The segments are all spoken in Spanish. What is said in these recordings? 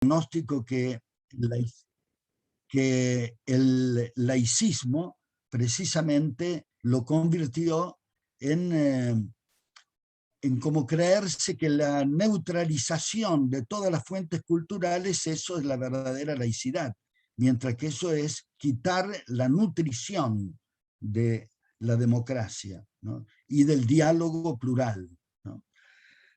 diagnóstico que el laicismo precisamente lo convirtió en como creerse que la neutralización de todas las fuentes culturales, eso es la verdadera laicidad, mientras que eso es quitar la nutrición de la democracia, ¿no? Y del diálogo plural, ¿no?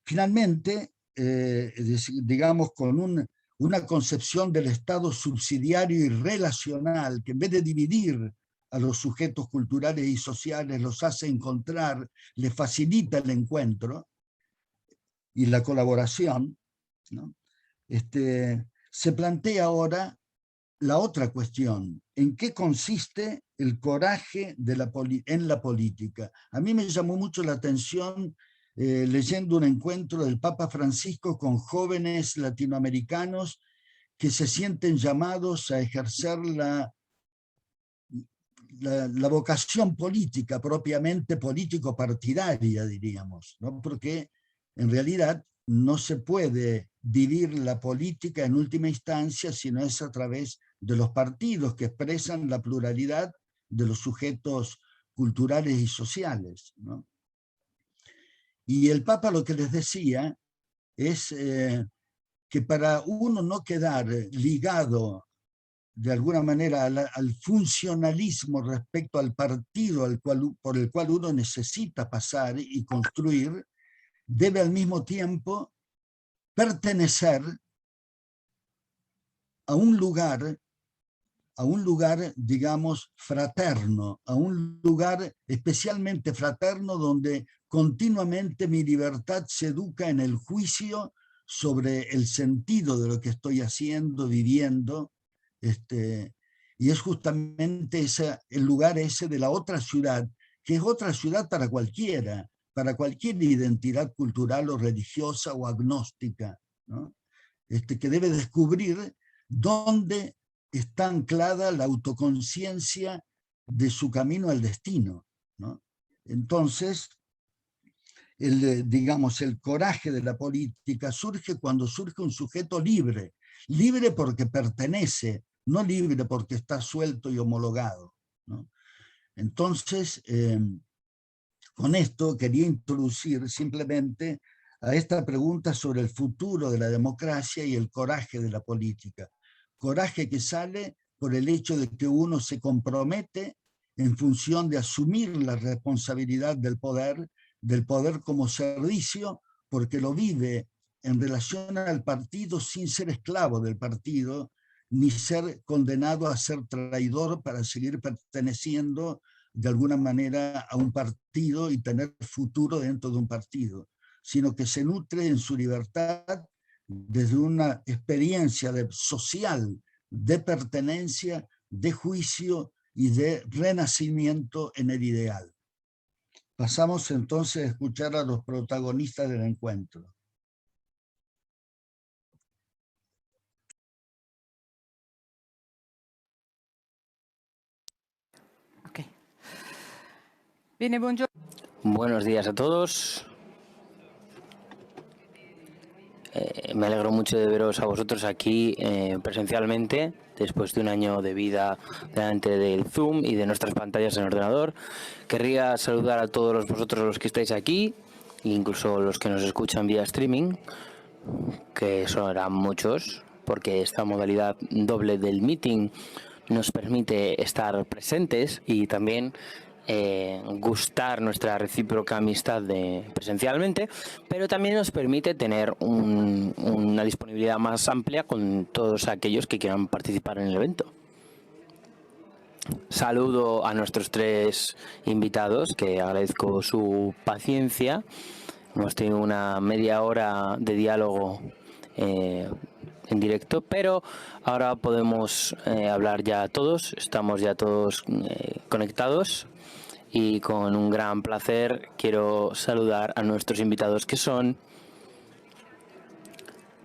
Finalmente, digamos, con una concepción del Estado subsidiario y relacional, que en vez de dividir a los sujetos culturales y sociales, los hace encontrar, les facilita el encuentro y la colaboración, ¿no? Se plantea ahora la otra cuestión: ¿en qué consiste el coraje en la política? A mí me llamó mucho la atención leyendo un encuentro del Papa Francisco con jóvenes latinoamericanos que se sienten llamados a ejercer la vocación política, propiamente político-partidaria, diríamos, ¿no? Porque en realidad no se puede vivir la política en última instancia si no es a través de los partidos que expresan la pluralidad de los sujetos culturales y sociales, ¿no? Y el Papa lo que les decía es que para uno no quedar ligado de alguna manera al funcionalismo respecto al partido por el cual uno necesita pasar y construir, debe al mismo tiempo pertenecer a un lugar, digamos, fraterno, a un lugar especialmente fraterno donde continuamente mi libertad se educa en el juicio sobre el sentido de lo que estoy haciendo, viviendo, y es justamente el lugar ese de la otra ciudad, que es otra ciudad para cualquier identidad cultural o religiosa o agnóstica, ¿no? Que debe descubrir dónde está anclada la autoconciencia de su camino al destino, ¿no? Entonces, digamos, el coraje de la política surge cuando surge un sujeto libre, libre porque pertenece, no libre porque está suelto y homologado, ¿no? Entonces, con esto quería introducir simplemente a esta pregunta sobre el futuro de la democracia y el coraje de la política. Coraje que sale por el hecho de que uno se compromete en función de asumir la responsabilidad del poder como servicio, porque lo vive en relación al partido sin ser esclavo del partido, ni ser condenado a ser traidor para seguir perteneciendo de alguna manera a un partido y tener futuro dentro de un partido, sino que se nutre en su libertad desde una experiencia social de pertenencia, de juicio y de renacimiento en el ideal. Pasamos entonces a escuchar a los protagonistas del encuentro. Okay. Bene, buongiorno. Buenos días a todos. Me alegro mucho de veros a vosotros aquí presencialmente, después de un año de vida delante del Zoom y de nuestras pantallas en ordenador. Querría saludar a todos vosotros los que estáis aquí, incluso los que nos escuchan vía streaming, que serán muchos, porque esta modalidad doble del meeting nos permite estar presentes y también gustar nuestra recíproca amistad presencialmente, pero también nos permite tener una disponibilidad más amplia con todos aquellos que quieran participar en el evento. Saludo a nuestros tres invitados, que agradezco su paciencia. Hemos tenido una media hora de diálogo en directo, pero ahora podemos hablar ya todos, estamos ya todos conectados, y con un gran placer quiero saludar a nuestros invitados, que son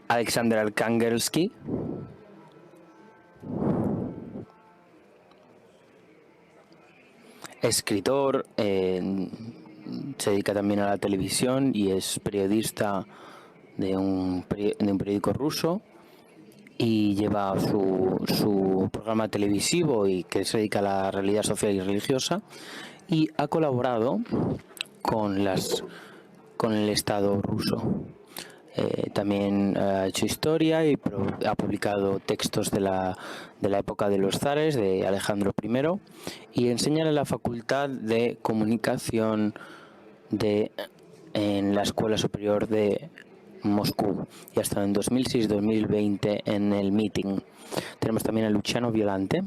Alexander Arkangelski, escritor, se dedica también a la televisión y es periodista de un periódico ruso. y lleva su programa televisivo y que se dedica a la realidad social y religiosa, y ha colaborado con el Estado ruso. También ha hecho historia y ha publicado textos de la época de los zares, de Alejandro I, y enseña en la Facultad de Comunicación en la Escuela Superior de Moscú, y hasta en 2006-2020 en el Meeting. Tenemos también a Luciano Violante.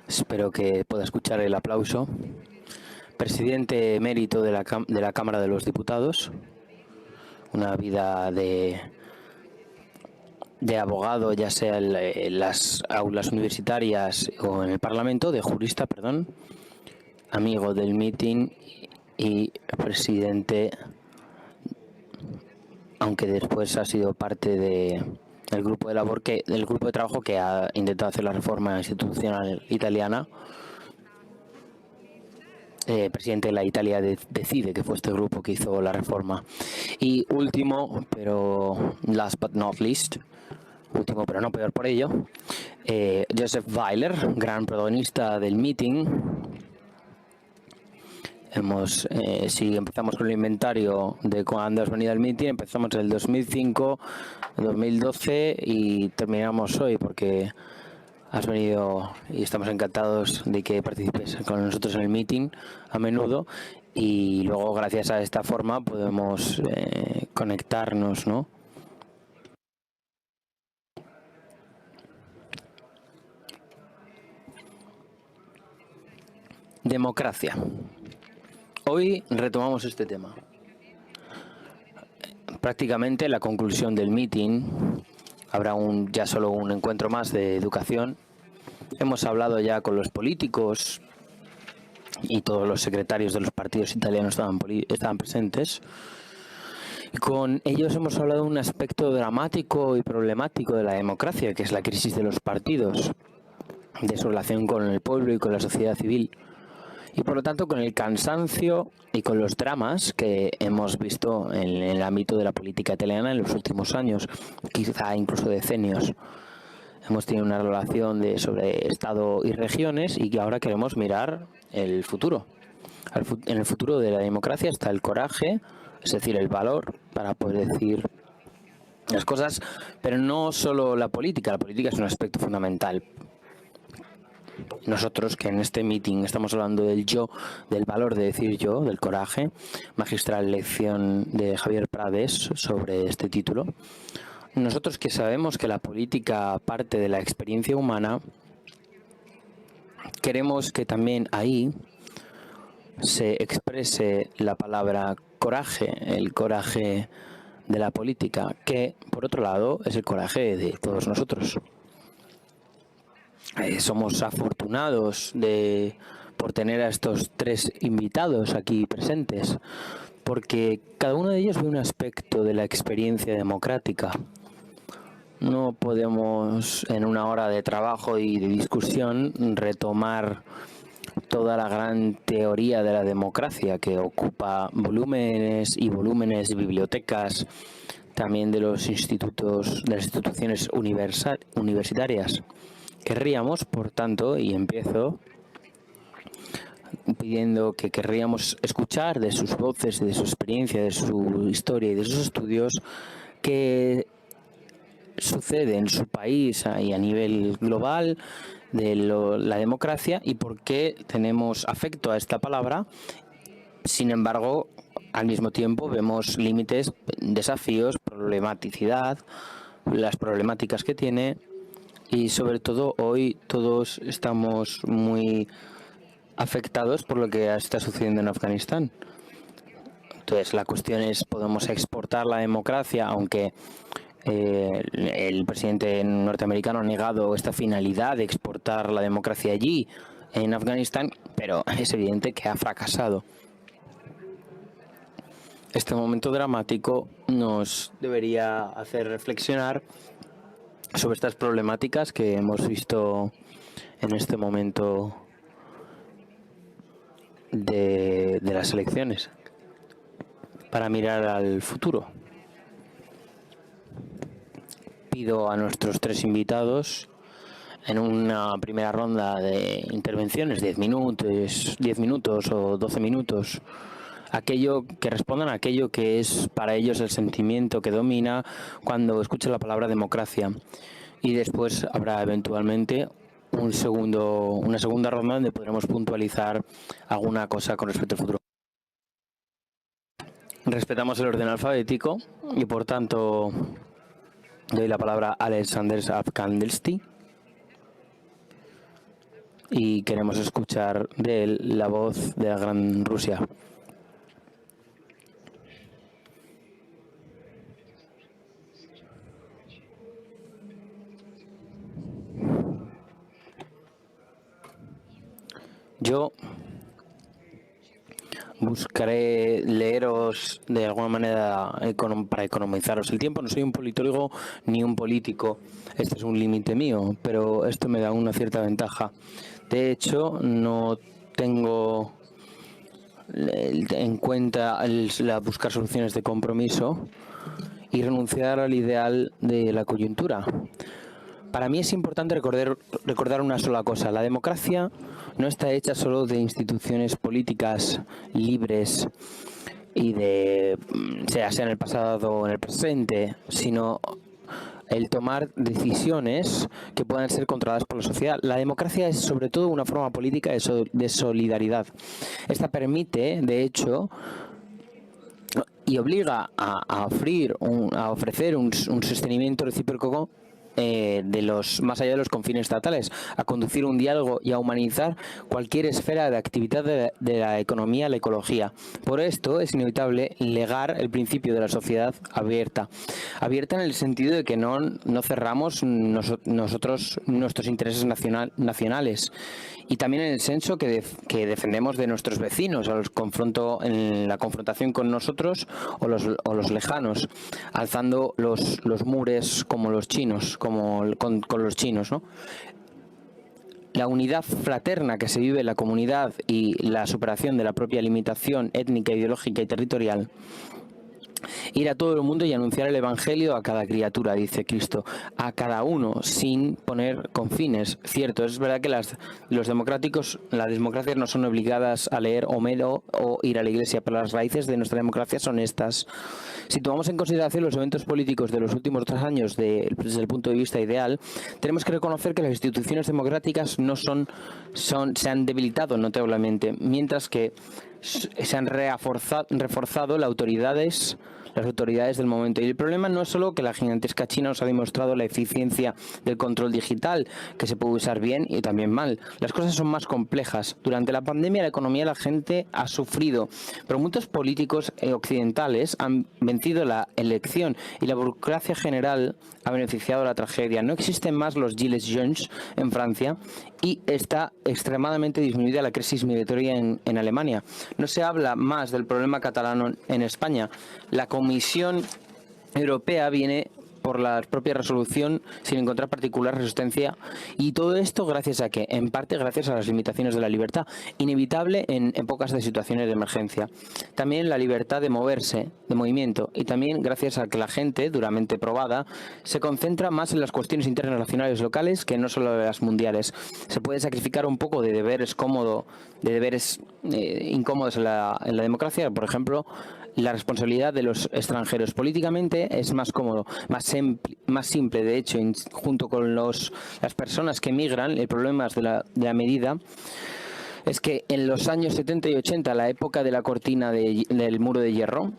Espero que pueda escuchar el aplauso. Presidente emérito de la Cámara de los Diputados, una vida de abogado, ya sea en las aulas universitarias o en el Parlamento, de jurista, perdón, amigo del Meeting y presidente, aunque después ha sido parte del grupo de trabajo que ha intentado hacer la reforma institucional italiana. Presidente de la Italia Decide, que fue este grupo que hizo la reforma. Y último, pero last but not least, último pero no peor por ello, Joseph Weiler, gran protagonista del Meeting. Si empezamos con el inventario de cuando has venido al Meeting, empezamos en el 2005, 2012 y terminamos hoy, porque has venido y estamos encantados de que participes con nosotros en el Meeting a menudo, y luego gracias a esta forma podemos conectarnos, ¿no? Democracia. Hoy retomamos este tema. Prácticamente la conclusión del Meeting. Habrá ya solo un encuentro más de educación. Hemos hablado ya con los políticos y todos los secretarios de los partidos italianos estaban presentes. Y con ellos hemos hablado de un aspecto dramático y problemático de la democracia, que es la crisis de los partidos, de su relación con el pueblo y con la sociedad civil. Y por lo tanto con el cansancio y con los dramas que hemos visto en el ámbito de la política italiana en los últimos años, quizá incluso decenios. Hemos tenido una relación sobre Estado y regiones, y ahora queremos mirar el futuro. En el futuro de la democracia está el coraje, es decir, el valor para poder decir las cosas, pero no solo la política es un aspecto fundamental. Nosotros, que en este Meeting estamos hablando del yo, del valor de decir yo, del coraje, magistral lección de Javier Prades sobre este título. Nosotros, que sabemos que la política parte de la experiencia humana, queremos que también ahí se exprese la palabra coraje, el coraje de la política, que por otro lado es el coraje de todos nosotros. Somos afortunados por tener a estos tres invitados aquí presentes, porque cada uno de ellos ve un aspecto de la experiencia democrática. No podemos en una hora de trabajo y de discusión retomar toda la gran teoría de la democracia, que ocupa volúmenes y volúmenes de bibliotecas, también de los institutos, de las instituciones universitarias. Querríamos, por tanto, y empiezo pidiendo que querríamos escuchar de sus voces, de su experiencia, de su historia y de sus estudios, qué sucede en su país y a nivel global de la democracia y por qué tenemos afecto a esta palabra. Sin embargo, al mismo tiempo vemos límites, desafíos, problematicidad, las problemáticas que tiene. Y sobre todo hoy todos estamos muy afectados por lo que está sucediendo en Afganistán. Entonces la cuestión es, ¿podemos exportar la democracia? Aunque el presidente norteamericano ha negado esta finalidad de exportar la democracia allí, en Afganistán, pero es evidente que ha fracasado. Este momento dramático nos debería hacer reflexionar sobre estas problemáticas que hemos visto en este momento de las elecciones, para mirar al futuro. pido a nuestros tres invitados en una primera ronda de intervenciones, 10 minutos o 12 minutos, que respondan a aquello que es para ellos el sentimiento que domina cuando escuchan la palabra democracia. Y después habrá eventualmente una segunda ronda donde podremos puntualizar alguna cosa con respecto al futuro. Respetamos el orden alfabético y por tanto doy la palabra a Alexander Avkandelsty y queremos escuchar de él la voz de la Gran Rusia. Yo buscaré leeros de alguna manera para economizaros el tiempo. No soy un politólogo ni un político. Este es un límite mío, pero esto me da una cierta ventaja. De hecho, no tengo en cuenta buscar soluciones de compromiso y renunciar al ideal de la coyuntura. Para mí es importante recordar una sola cosa. La democracia no está hecha solo de instituciones políticas libres y sea en el pasado o en el presente, sino el tomar decisiones que puedan ser controladas por la sociedad. La democracia es sobre todo una forma política de solidaridad. Esta permite, de hecho, y obliga a ofrecer un sostenimiento recíproco más allá de los confines estatales, a conducir un diálogo y a humanizar cualquier esfera de actividad de la economía, la ecología. Por esto es inevitable legar el principio de la sociedad abierta en el sentido de que no cerramos nosotros nuestros intereses nacionales, y también en el senso que defendemos de nuestros vecinos en la confrontación con nosotros o los lejanos, alzando los mures como los chinos, con los chinos, ¿no? La unidad fraterna que se vive en la comunidad y la superación de la propia limitación étnica, ideológica y territorial. Ir a todo el mundo y anunciar el Evangelio a cada criatura, dice Cristo, a cada uno, sin poner confines. Cierto, es verdad que las democracias no son obligadas a leer Homero o ir a la iglesia, pero las raíces de nuestra democracia son estas. Si tomamos en consideración los eventos políticos de los últimos 3 años desde el punto de vista ideal, tenemos que reconocer que las instituciones democráticas se han debilitado notablemente, mientras que se han reforzado las autoridades del momento. Y el problema no es solo que la gigantesca China nos ha demostrado la eficiencia del control digital, que se puede usar bien y también mal. Las cosas son más complejas. Durante la pandemia la economía, la gente ha sufrido, pero muchos políticos occidentales han vencido la elección y la burocracia general ha beneficiado la tragedia. No existen más los gilets jaunes en Francia y está extremadamente disminuida la crisis migratoria en Alemania. No se habla más del problema catalán en España. La Comisión Europea viene por la propia resolución sin encontrar particular resistencia, y todo esto gracias a que, en parte gracias a las limitaciones de la libertad, inevitable en épocas de situaciones de emergencia. También la libertad de moverse, de movimiento, y también gracias a que la gente, duramente probada, se concentra más en las cuestiones internas nacionales locales que no solo las mundiales. Se puede sacrificar un poco de deberes incómodos en la democracia, por ejemplo, la responsabilidad de los extranjeros. Políticamente es más cómodo, más simple. De hecho, junto con las personas que emigran, el problema es de la medida es que en los años 70 y 80, la época de la cortina del muro de hierro,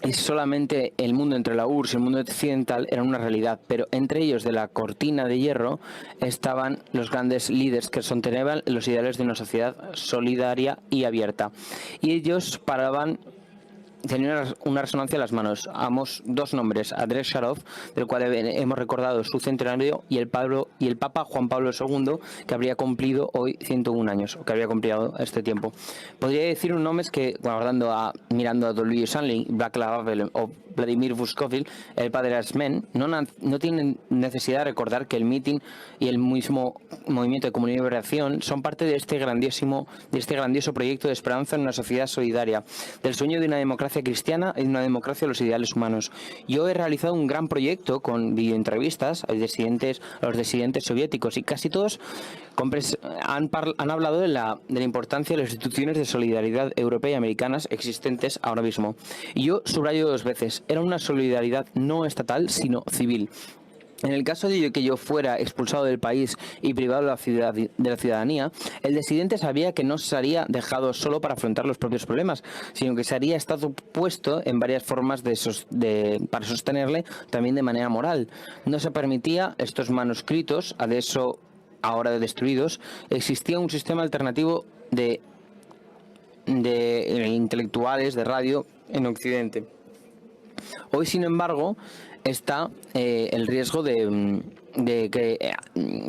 y solamente el mundo entre la URSS y el mundo occidental era una realidad, pero entre ellos de la cortina de hierro estaban los grandes líderes que sostenían los ideales de una sociedad solidaria y abierta, y ellos tenían una resonancia en las manos. Dos nombres, Andrei Sharov, del cual hemos recordado su centenario, y el Papa Juan Pablo II, que habría cumplido hoy 101 años, o que habría cumplido este tiempo. Podría decir un nombre que, mirando a Louis Shanley, Václav Havel o Vladimir Vuskovil, el padre de Asmen, no tienen necesidad de recordar que el mitin y el mismo movimiento de comunidad y liberación son parte de este grandioso proyecto de esperanza en una sociedad solidaria, del sueño de una democracia democracia cristiana y una democracia de los ideales humanos. Yo he realizado un gran proyecto con videoentrevistas a los disidentes soviéticos, y casi todos han hablado de la importancia de las instituciones de solidaridad europea y americanas existentes ahora mismo. Y yo subrayo 2 veces, era una solidaridad no estatal, sino civil. En el caso de que yo fuera expulsado del país y privado de la ciudadanía, el disidente sabía que no sería dejado solo para afrontar los propios problemas, sino que sería estado puesto en varias formas para sostenerle también de manera moral. No se permitía estos manuscritos, a de eso ahora destruidos. Existía un sistema alternativo de intelectuales de radio en Occidente. Hoy, sin embargo, está el riesgo de que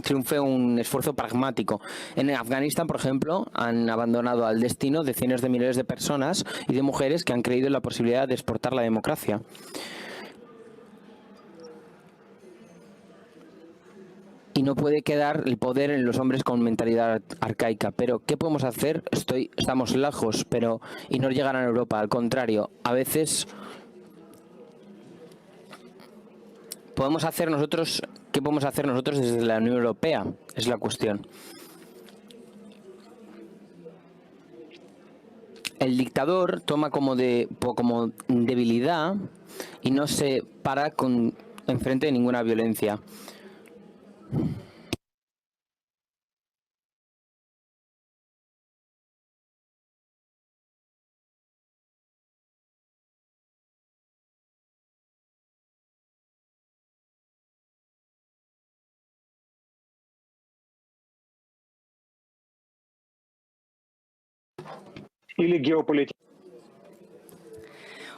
triunfe un esfuerzo pragmático. En Afganistán, por ejemplo, han abandonado al destino decenas de miles de personas y de mujeres que han creído en la posibilidad de exportar la democracia. Y no puede quedar el poder en los hombres con mentalidad arcaica. Pero, ¿qué podemos hacer? Estamos lejos, y no llegarán a Europa. Al contrario, a veces... ¿qué podemos hacer nosotros desde la Unión Europea? Es la cuestión. El dictador toma como debilidad y no se para enfrente de ninguna violencia.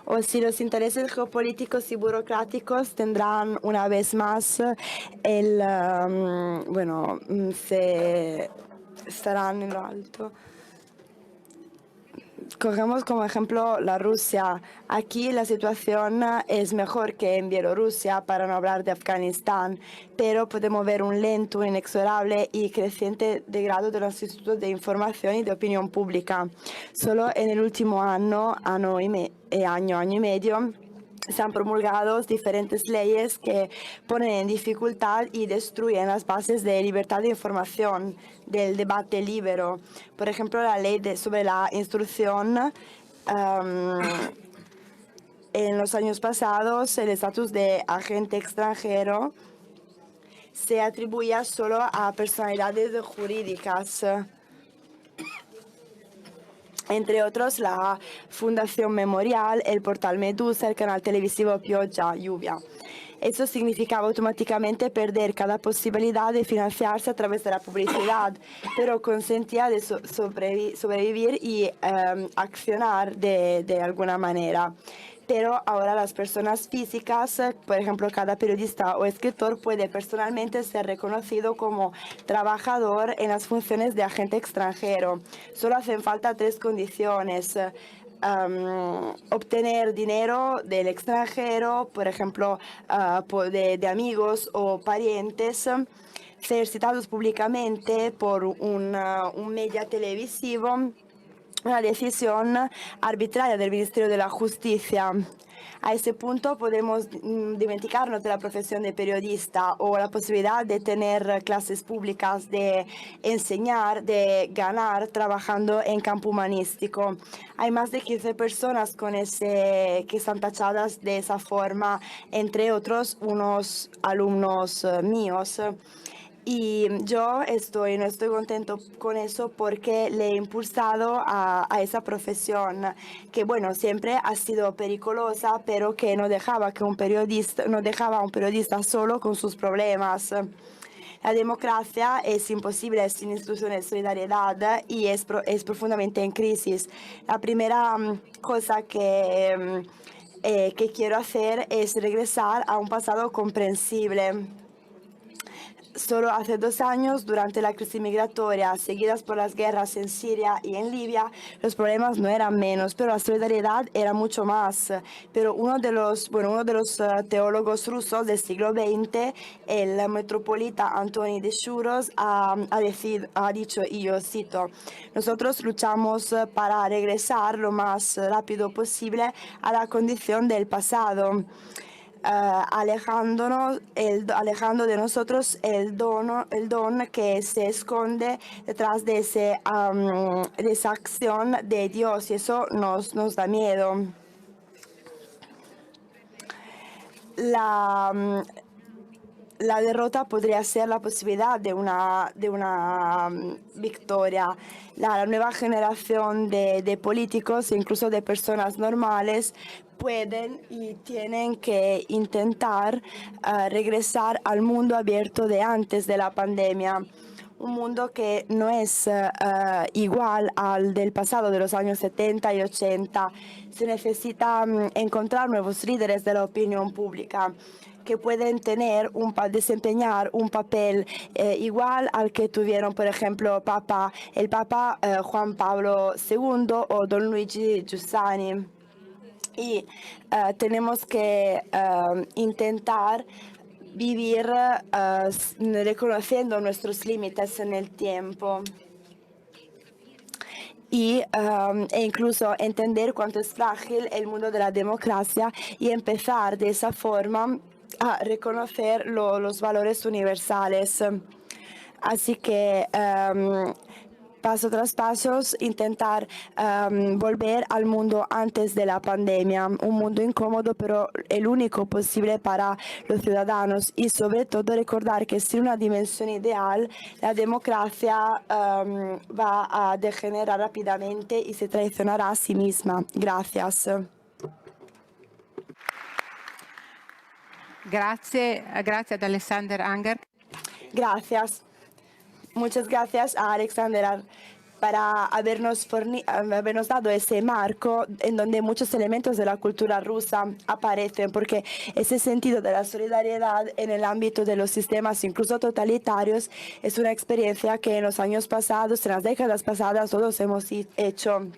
O si los intereses geopolíticos y burocráticos tendrán una vez más se estarán en lo alto. Cogemos como ejemplo la Rusia. Aquí la situación es mejor que en Bielorrusia, para no hablar de Afganistán, pero podemos ver un lento, inexorable y creciente degrado de los institutos de información y de opinión pública. Solo en el último año y medio, se han promulgado diferentes leyes que ponen en dificultad y destruyen las bases de libertad de información, del debate libre. Por ejemplo, la ley sobre la instrucción. En los años pasados, el estatus de agente extranjero se atribuía solo a personalidades jurídicas. Entre otros, la Fundación Memorial, el portal Medusa, el canal televisivo Pioggia Lluvia. Eso significaba automáticamente perder cada posibilidad de financiarse a través de la publicidad, pero consentía de sobrevivir y accionar de alguna manera. Pero ahora las personas físicas, por ejemplo, cada periodista o escritor puede personalmente ser reconocido como trabajador en las funciones de agente extranjero. Solo hacen falta 3 condiciones. Obtener dinero del extranjero, por ejemplo, de amigos o parientes, ser citados públicamente por un medio televisivo, una decisión arbitraria del Ministerio de la Justicia. A ese punto podemos dimenticarnos de la profesión de periodista o la posibilidad de tener clases públicas, de enseñar, de ganar trabajando en campo humanístico. Hay más de 15 personas que están tachadas de esa forma, entre otros unos alumnos míos. Y yo no estoy contento con eso, porque le he impulsado a esa profesión que, bueno, siempre ha sido periculosa, pero que no dejaba a un periodista solo con sus problemas. La democracia es imposible sin instituciones de solidaridad y es profundamente en crisis. La primera cosa que quiero hacer es regresar a un pasado comprensible. Solo hace 2 años, durante la crisis migratoria seguidas por las guerras en Siria y en Libia, los problemas no eran menos, pero la solidaridad era mucho más. Pero uno de los teólogos rusos del siglo XX, el metropolita Antoni de Shuros, ha dicho, y yo cito: nosotros luchamos para regresar lo más rápido posible a la condición del pasado. Alejando de nosotros el don que se esconde detrás de esa acción de Dios, y eso nos da miedo. La derrota podría ser la posibilidad de una victoria. La nueva generación de políticos, incluso de personas normales, pueden y tienen que intentar regresar al mundo abierto de antes de la pandemia. Un mundo que no es igual al del pasado, de los años 70 y 80. Se necesita encontrar nuevos líderes de la opinión pública que pueden desempeñar un papel igual al que tuvieron, por ejemplo, el Papa Juan Pablo II o Don Luigi Giussani. Y tenemos que intentar vivir reconociendo nuestros límites en el tiempo. E incluso entender cuánto es frágil el mundo de la democracia y empezar de esa forma a reconocer los valores universales. Así que paso tras paso, intentar volver al mundo antes de la pandemia, un mundo incómodo, pero el único posible para los ciudadanos, y sobre todo recordar que sin una dimensión ideal, la democracia va a degenerar rápidamente y se traicionará a sí misma. Gracias. Grazie ad Alexander Anger. Gracias. Muchas gracias a Alexander para habernos dado ese marco en donde muchos elementos de la cultura rusa aparecen, porque ese sentido de la solidaridad en el ámbito de los sistemas incluso totalitarios es una experiencia que en los años pasados, en las décadas pasadas, todos hemos hecho.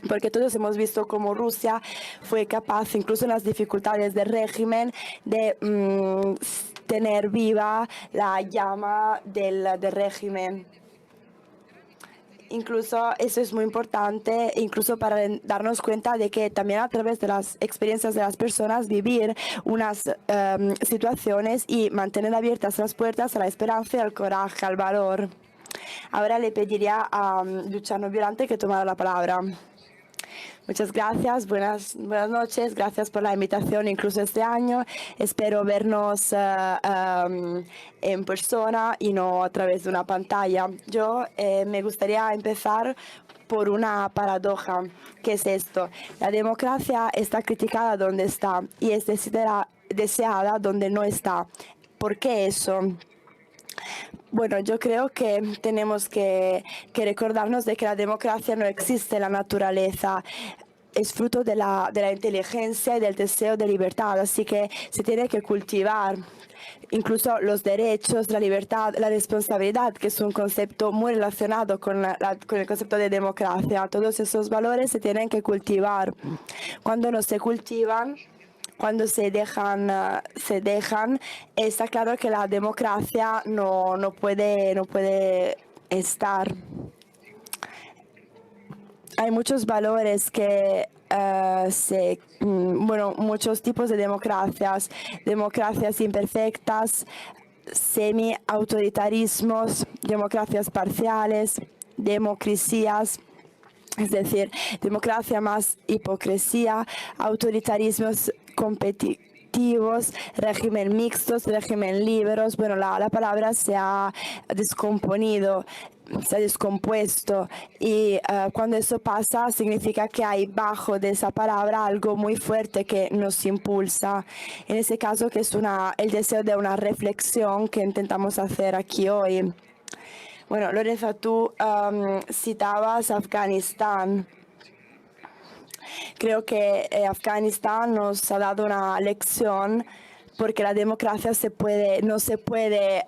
Porque todos hemos visto cómo Rusia fue capaz, incluso en las dificultades del régimen, de tener viva la llama del régimen. Incluso eso es muy importante, incluso para darnos cuenta de que también a través de las experiencias de las personas vivir unas situaciones y mantener abiertas las puertas a la esperanza, al coraje, al valor. Ahora le pediría a Luciano Violante que tomara la palabra. Muchas gracias, buenas noches, gracias por la invitación incluso este año. Espero vernos en persona y no a través de una pantalla. Yo me gustaría empezar por una paradoja. ¿Qué es esto? La democracia está criticada donde está y es deseada donde no está. ¿Por qué eso? Bueno, yo creo que tenemos que recordarnos de que la democracia no existe en la naturaleza. Es fruto de la inteligencia y del deseo de libertad, así que se tiene que cultivar. Incluso los derechos, la libertad, la responsabilidad, que es un concepto muy relacionado con el concepto de democracia. Todos esos valores se tienen que cultivar. Cuando no se cultivan, cuando se dejan, está claro que la democracia no puede estar. Hay muchos valores que muchos tipos de democracias imperfectas, semi-autoritarismos, democracias parciales, democracias. Es decir, democracia más hipocresía, autoritarismos competitivos, régimen mixtos, régimen libres. Bueno, la palabra se ha descompuesto y cuando eso pasa significa que hay bajo de esa palabra algo muy fuerte que nos impulsa. En ese caso que es el deseo de una reflexión que intentamos hacer aquí hoy. Bueno, Lorenza, tú citabas Afganistán. Creo que Afganistán nos ha dado una lección porque la democracia no se puede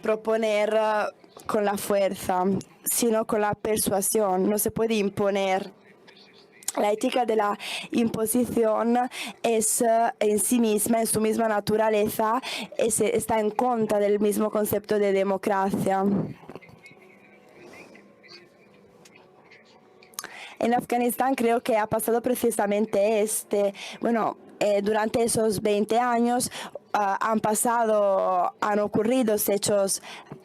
proponer con la fuerza, sino con la persuasión, no se puede imponer. La ética de la imposición es en sí misma, en su misma naturaleza, está en contra del mismo concepto de democracia. En Afganistán creo que ha pasado precisamente durante esos 20 años han ocurrido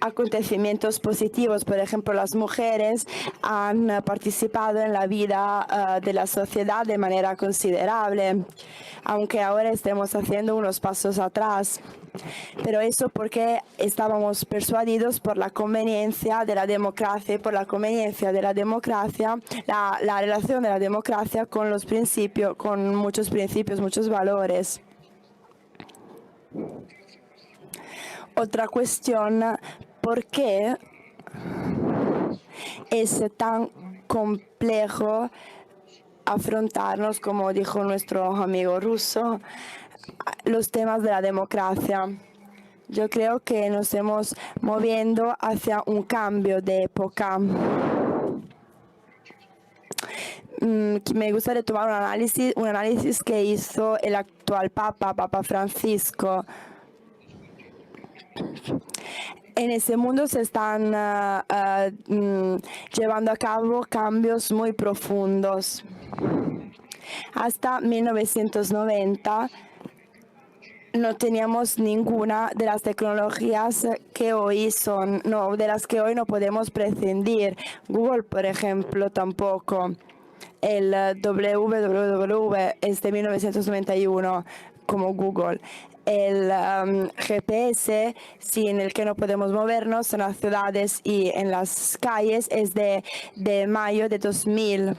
acontecimientos positivos. Por ejemplo, las mujeres han participado en la vida de la sociedad de manera considerable, aunque ahora estemos haciendo unos pasos atrás. Pero eso porque estábamos persuadidos por la conveniencia de la democracia y por la conveniencia de la democracia, la relación de la democracia con los principios, con muchos principios, muchos valores. Otra cuestión, ¿por qué es tan complejo afrontarnos, como dijo nuestro amigo ruso, los temas de la democracia? Yo creo que nos estamos moviendo hacia un cambio de época. Me gustaría tomar un análisis que hizo el actual Papa Francisco. En ese mundo se están llevando a cabo cambios muy profundos. Hasta 1990 no teníamos ninguna de las tecnologías de las que hoy no podemos prescindir. Google, por ejemplo, tampoco. El www es de 1991 como Google. El GPS, sin el que no podemos movernos en las ciudades y en las calles, es de mayo de 2000.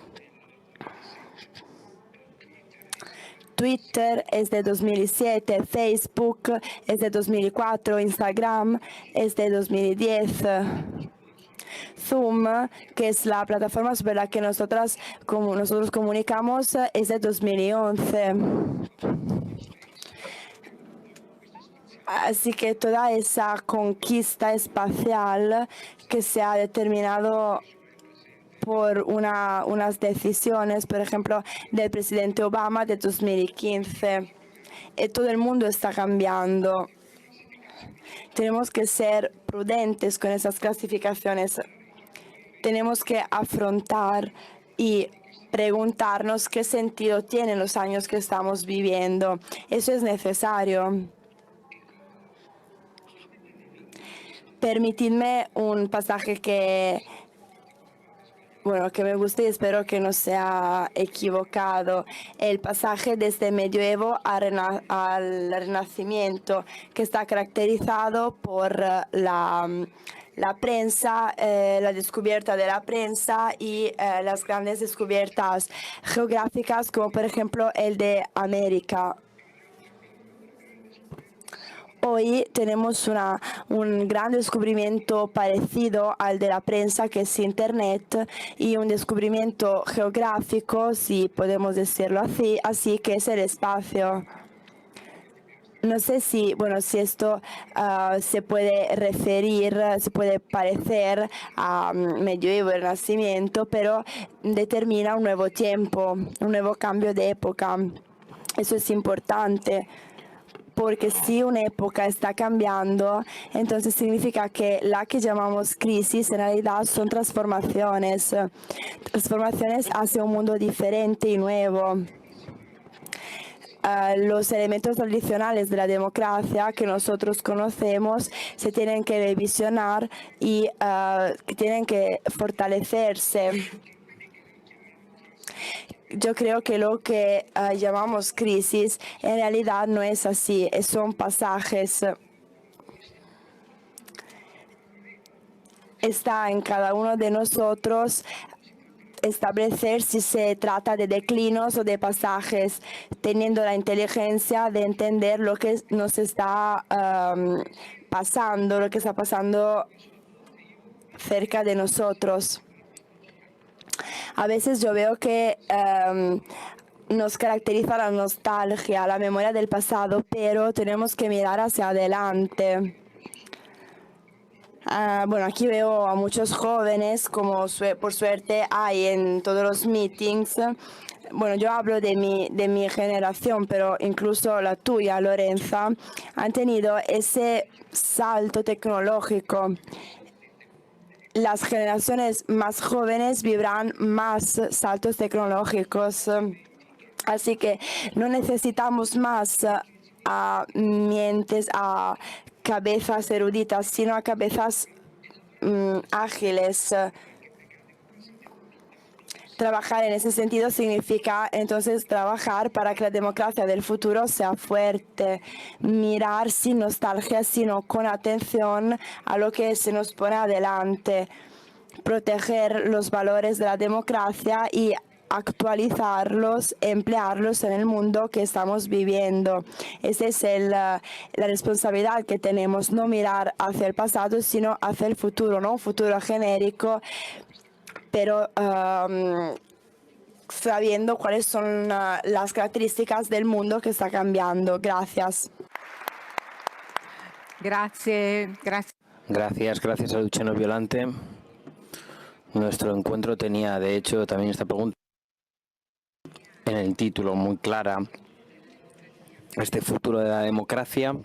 Twitter es de 2007, Facebook es de 2004, Instagram es de 2010. Zoom, que es la plataforma sobre la que nosotros comunicamos, es de 2011. Así que toda esa conquista espacial que se ha determinado por unas decisiones, por ejemplo, del presidente Obama de 2015. Todo el mundo está cambiando. Tenemos que ser prudentes con esas clasificaciones. Tenemos que afrontar y preguntarnos qué sentido tienen los años que estamos viviendo. Eso es necesario. Permitidme un pasaje que me gusta y espero que no sea equivocado. El pasaje desde el medioevo al Renacimiento, que está caracterizado por la prensa, la descubierta de la prensa y las grandes descubiertas geográficas, como por ejemplo el de América. Hoy tenemos un gran descubrimiento parecido al de la prensa, que es Internet, y un descubrimiento geográfico, si podemos decirlo así, que es el espacio. No sé si esto se puede parecer a medioevo y renacimiento, pero determina un nuevo tiempo, un nuevo cambio de época. Eso es importante. Porque si una época está cambiando, entonces significa que la que llamamos crisis en realidad son transformaciones hacia un mundo diferente y nuevo. Los elementos tradicionales de la democracia que nosotros conocemos se tienen que revisionar y tienen que fortalecerse. Yo creo que lo que llamamos crisis en realidad no es así, son pasajes. Está en cada uno de nosotros establecer si se trata de declinos o de pasajes, teniendo la inteligencia de entender lo que nos está pasando, lo que está pasando cerca de nosotros. A veces yo veo que nos caracteriza la nostalgia, la memoria del pasado, pero tenemos que mirar hacia adelante. Bueno, aquí veo a muchos jóvenes, como por suerte hay en todos los meetings. Bueno, yo hablo de mi generación, pero incluso la tuya, Lorenza, han tenido ese salto tecnológico. Las generaciones más jóvenes vivirán más saltos tecnológicos. Así que no necesitamos más a mentes, a cabezas eruditas, sino a cabezas ágiles. Trabajar en ese sentido significa entonces trabajar para que la democracia del futuro sea fuerte, mirar sin nostalgia, sino con atención a lo que se nos pone adelante, proteger los valores de la democracia y actualizarlos, emplearlos en el mundo que estamos viviendo. Esa es la responsabilidad que tenemos, no mirar hacia el pasado, sino hacia el futuro, no un futuro genérico, pero sabiendo cuáles son las características del mundo que está cambiando. Gracias. Grazie. Gracias a Luciano Violante. Nuestro encuentro tenía, de hecho, también esta pregunta en el título muy clara. Este futuro de la democracia,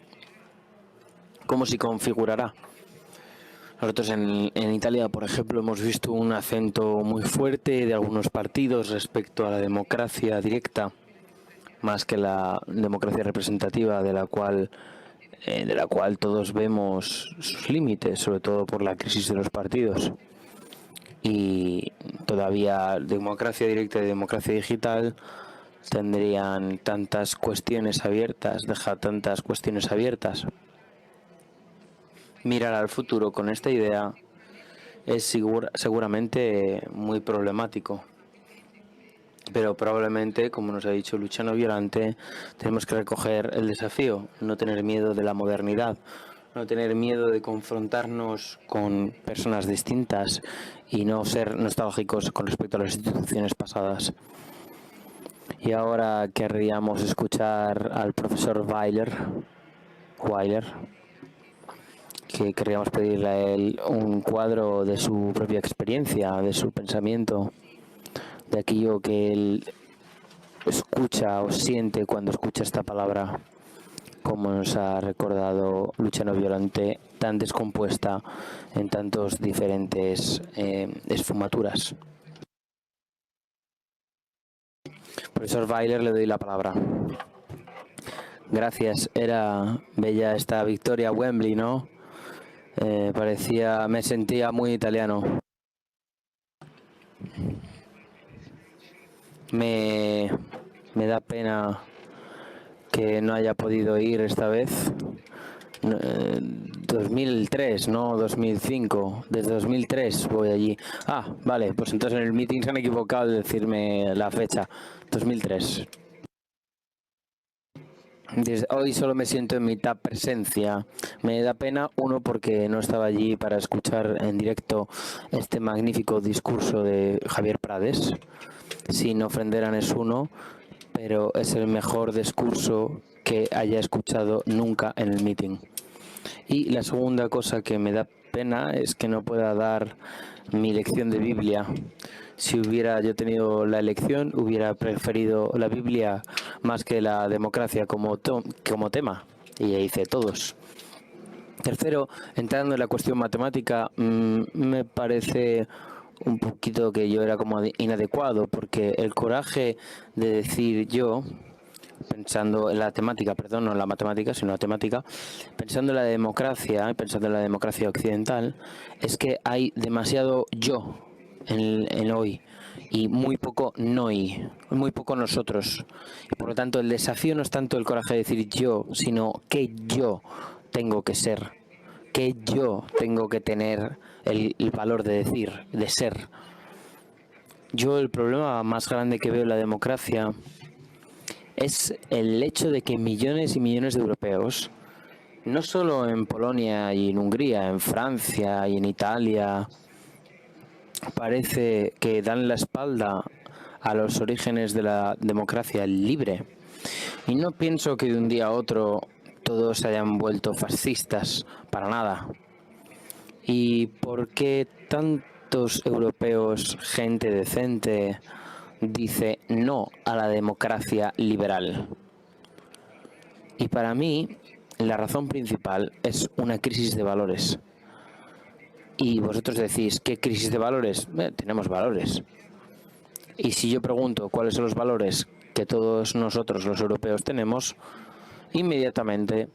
¿cómo se configurará? Nosotros en Italia, por ejemplo, hemos visto un acento muy fuerte de algunos partidos respecto a la democracia directa, más que la democracia representativa, de la cual todos vemos sus límites, sobre todo por la crisis de los partidos. Y todavía democracia directa y democracia digital tendrían tantas cuestiones abiertas, dejar tantas cuestiones abiertas. Mirar al futuro con esta idea es seguramente muy problemático, pero probablemente, como nos ha dicho Luciano Violante, tenemos que recoger el desafío, no tener miedo de la modernidad, no tener miedo de confrontarnos con personas distintas y no ser nostálgicos con respecto a las instituciones pasadas. Y ahora querríamos escuchar al profesor Weiler, que querríamos pedirle a él un cuadro de su propia experiencia, de su pensamiento, de aquello que él escucha o siente cuando escucha esta palabra, como nos ha recordado Luciano Violante, tan descompuesta en tantos diferentes esfumaturas. Profesor Weiler, le doy la palabra. Gracias. Era bella esta victoria a Wembley, ¿no? Me sentía muy italiano. Me da pena que no haya podido ir esta vez. 2003, no 2005. Desde 2003 voy allí. Ah, vale, pues entonces en el meeting se han equivocado de decirme la fecha. 2003. Hoy solo me siento en mitad presencia. Me da pena, uno, porque no estaba allí para escuchar en directo este magnífico discurso de Javier Prades. Sin ofender a Nesuno, pero es el mejor discurso que haya escuchado nunca en el meeting. Y la segunda cosa que me da pena es que no pueda dar mi lección de Biblia. Si hubiera yo tenido la elección, hubiera preferido la Biblia más que la democracia como tema, y hice todos. Tercero, entrando en la cuestión matemática, me parece un poquito que yo era como inadecuado, porque el coraje de decir yo, pensando en la temática, perdón, no en la matemática, sino en la temática, pensando en la democracia, pensando en la democracia occidental, es que hay demasiado yo en hoy y muy poco noi, muy poco nosotros. Y por lo tanto, el desafío no es tanto el coraje de decir yo, sino que yo tengo que ser, que yo tengo que tener el valor de decir, de ser. Yo el problema más grande que veo en la democracia es el hecho de que millones y millones de europeos, no solo en Polonia y en Hungría, en Francia y en Italia, parece que dan la espalda a los orígenes de la democracia libre. Y no pienso que de un día a otro todos se hayan vuelto fascistas, para nada. ¿Y por qué tantos europeos, gente decente, dice no a la democracia liberal? Y para mí, la razón principal es una crisis de valores. Y vosotros decís, ¿qué crisis de valores? Tenemos valores. Y si yo pregunto cuáles son los valores que todos nosotros los europeos tenemos, inmediatamente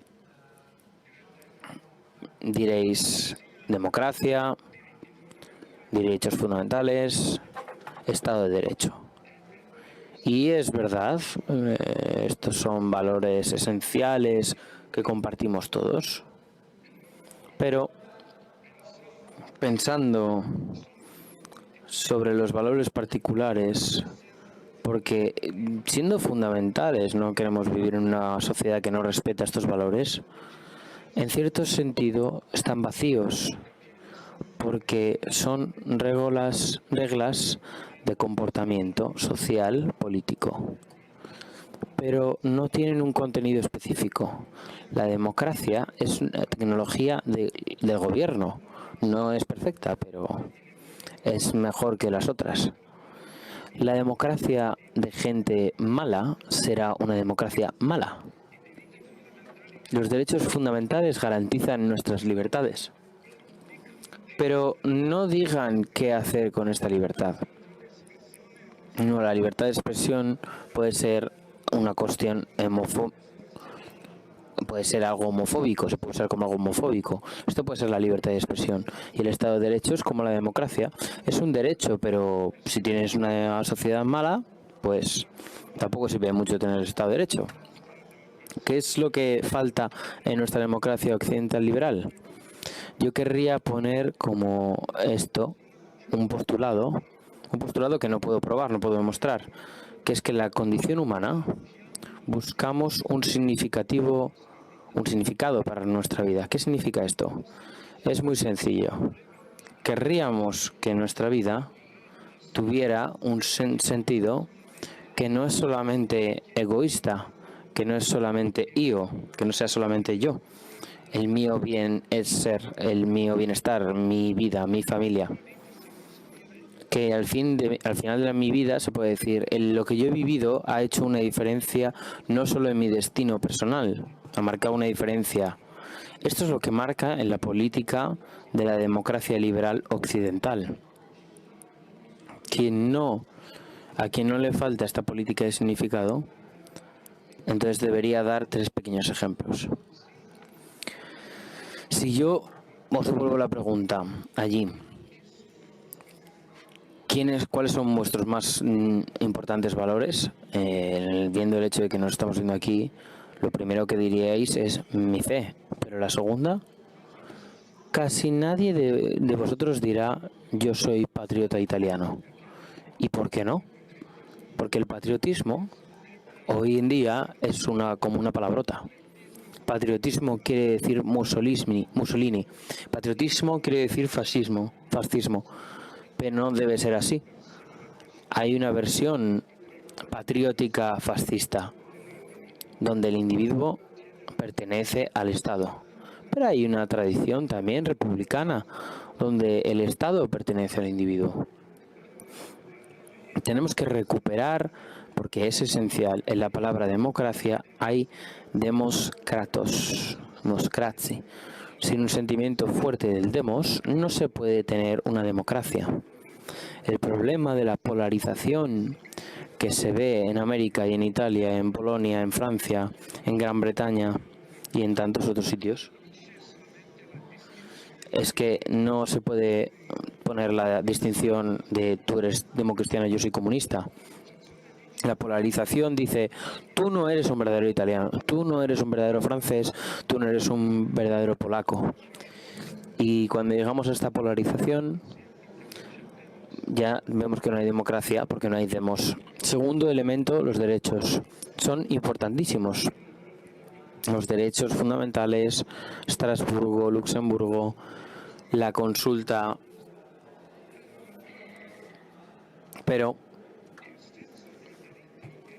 diréis democracia, derechos fundamentales, Estado de Derecho. Y es verdad, estos son valores esenciales que compartimos todos. Pero pensando sobre los valores particulares, porque siendo fundamentales no queremos vivir en una sociedad que no respeta estos valores, en cierto sentido están vacíos, porque son reglas de comportamiento social, político, pero no tienen un contenido específico. La democracia es una tecnología del gobierno, no es perfecta, pero es mejor que las otras. La democracia de gente mala será una democracia mala. Los derechos fundamentales garantizan nuestras libertades, pero no digan qué hacer con esta libertad. No, la libertad de expresión puede ser una cuestión puede ser algo homofóbico, se puede usar como algo homofóbico. Esto puede ser la libertad de expresión. Y el Estado de Derecho es como la democracia. Es un derecho, pero si tienes una sociedad mala, pues tampoco sirve mucho tener el Estado de Derecho. ¿Qué es lo que falta en nuestra democracia occidental liberal? Yo querría poner como esto un postulado que no puedo probar, no puedo demostrar, que es que en la condición humana buscamos un significado para nuestra vida. ¿Qué significa esto? Es muy sencillo. Querríamos que nuestra vida tuviera un sentido que no es solamente egoísta, que no es solamente yo, que no sea solamente yo. El mío bien es ser, el mío bienestar, mi vida, mi familia. Que al final de mi vida se puede decir, lo que yo he vivido ha hecho una diferencia no solo en mi destino personal, ha marcado una diferencia. Esto es lo que marca en la política de la democracia liberal occidental. A quien no le falta esta política de significado, entonces debería dar 3 pequeños ejemplos. Si yo os devuelvo la pregunta allí, ¿cuáles son vuestros más importantes valores? Viendo el hecho de que nos estamos viendo aquí, lo primero que diríais es mi fe, pero la segunda, casi nadie de vosotros dirá yo soy patriota italiano. ¿Y por qué no? Porque el patriotismo hoy en día es como una palabrota. Patriotismo quiere decir Mussolini. Patriotismo quiere decir fascismo. Pero no debe ser así. Hay una versión patriótica fascista, donde el individuo pertenece al Estado. Pero hay una tradición también republicana, donde el Estado pertenece al individuo. Tenemos que recuperar, porque es esencial, en la palabra democracia hay demoskratos, demoskrazi. Sin un sentimiento fuerte del demos, no se puede tener una democracia. El problema de la polarización que se ve en América y en Italia, en Polonia, en Francia, en Gran Bretaña y en tantos otros sitios, es que no se puede poner la distinción de tú eres democristiano, yo soy comunista. La polarización dice, tú no eres un verdadero italiano, tú no eres un verdadero francés, tú no eres un verdadero polaco. Y cuando llegamos a esta polarización, ya vemos que no hay democracia porque no hay demos. Segundo elemento, los derechos. Son importantísimos. Los derechos fundamentales, Estrasburgo, Luxemburgo, la consulta. Pero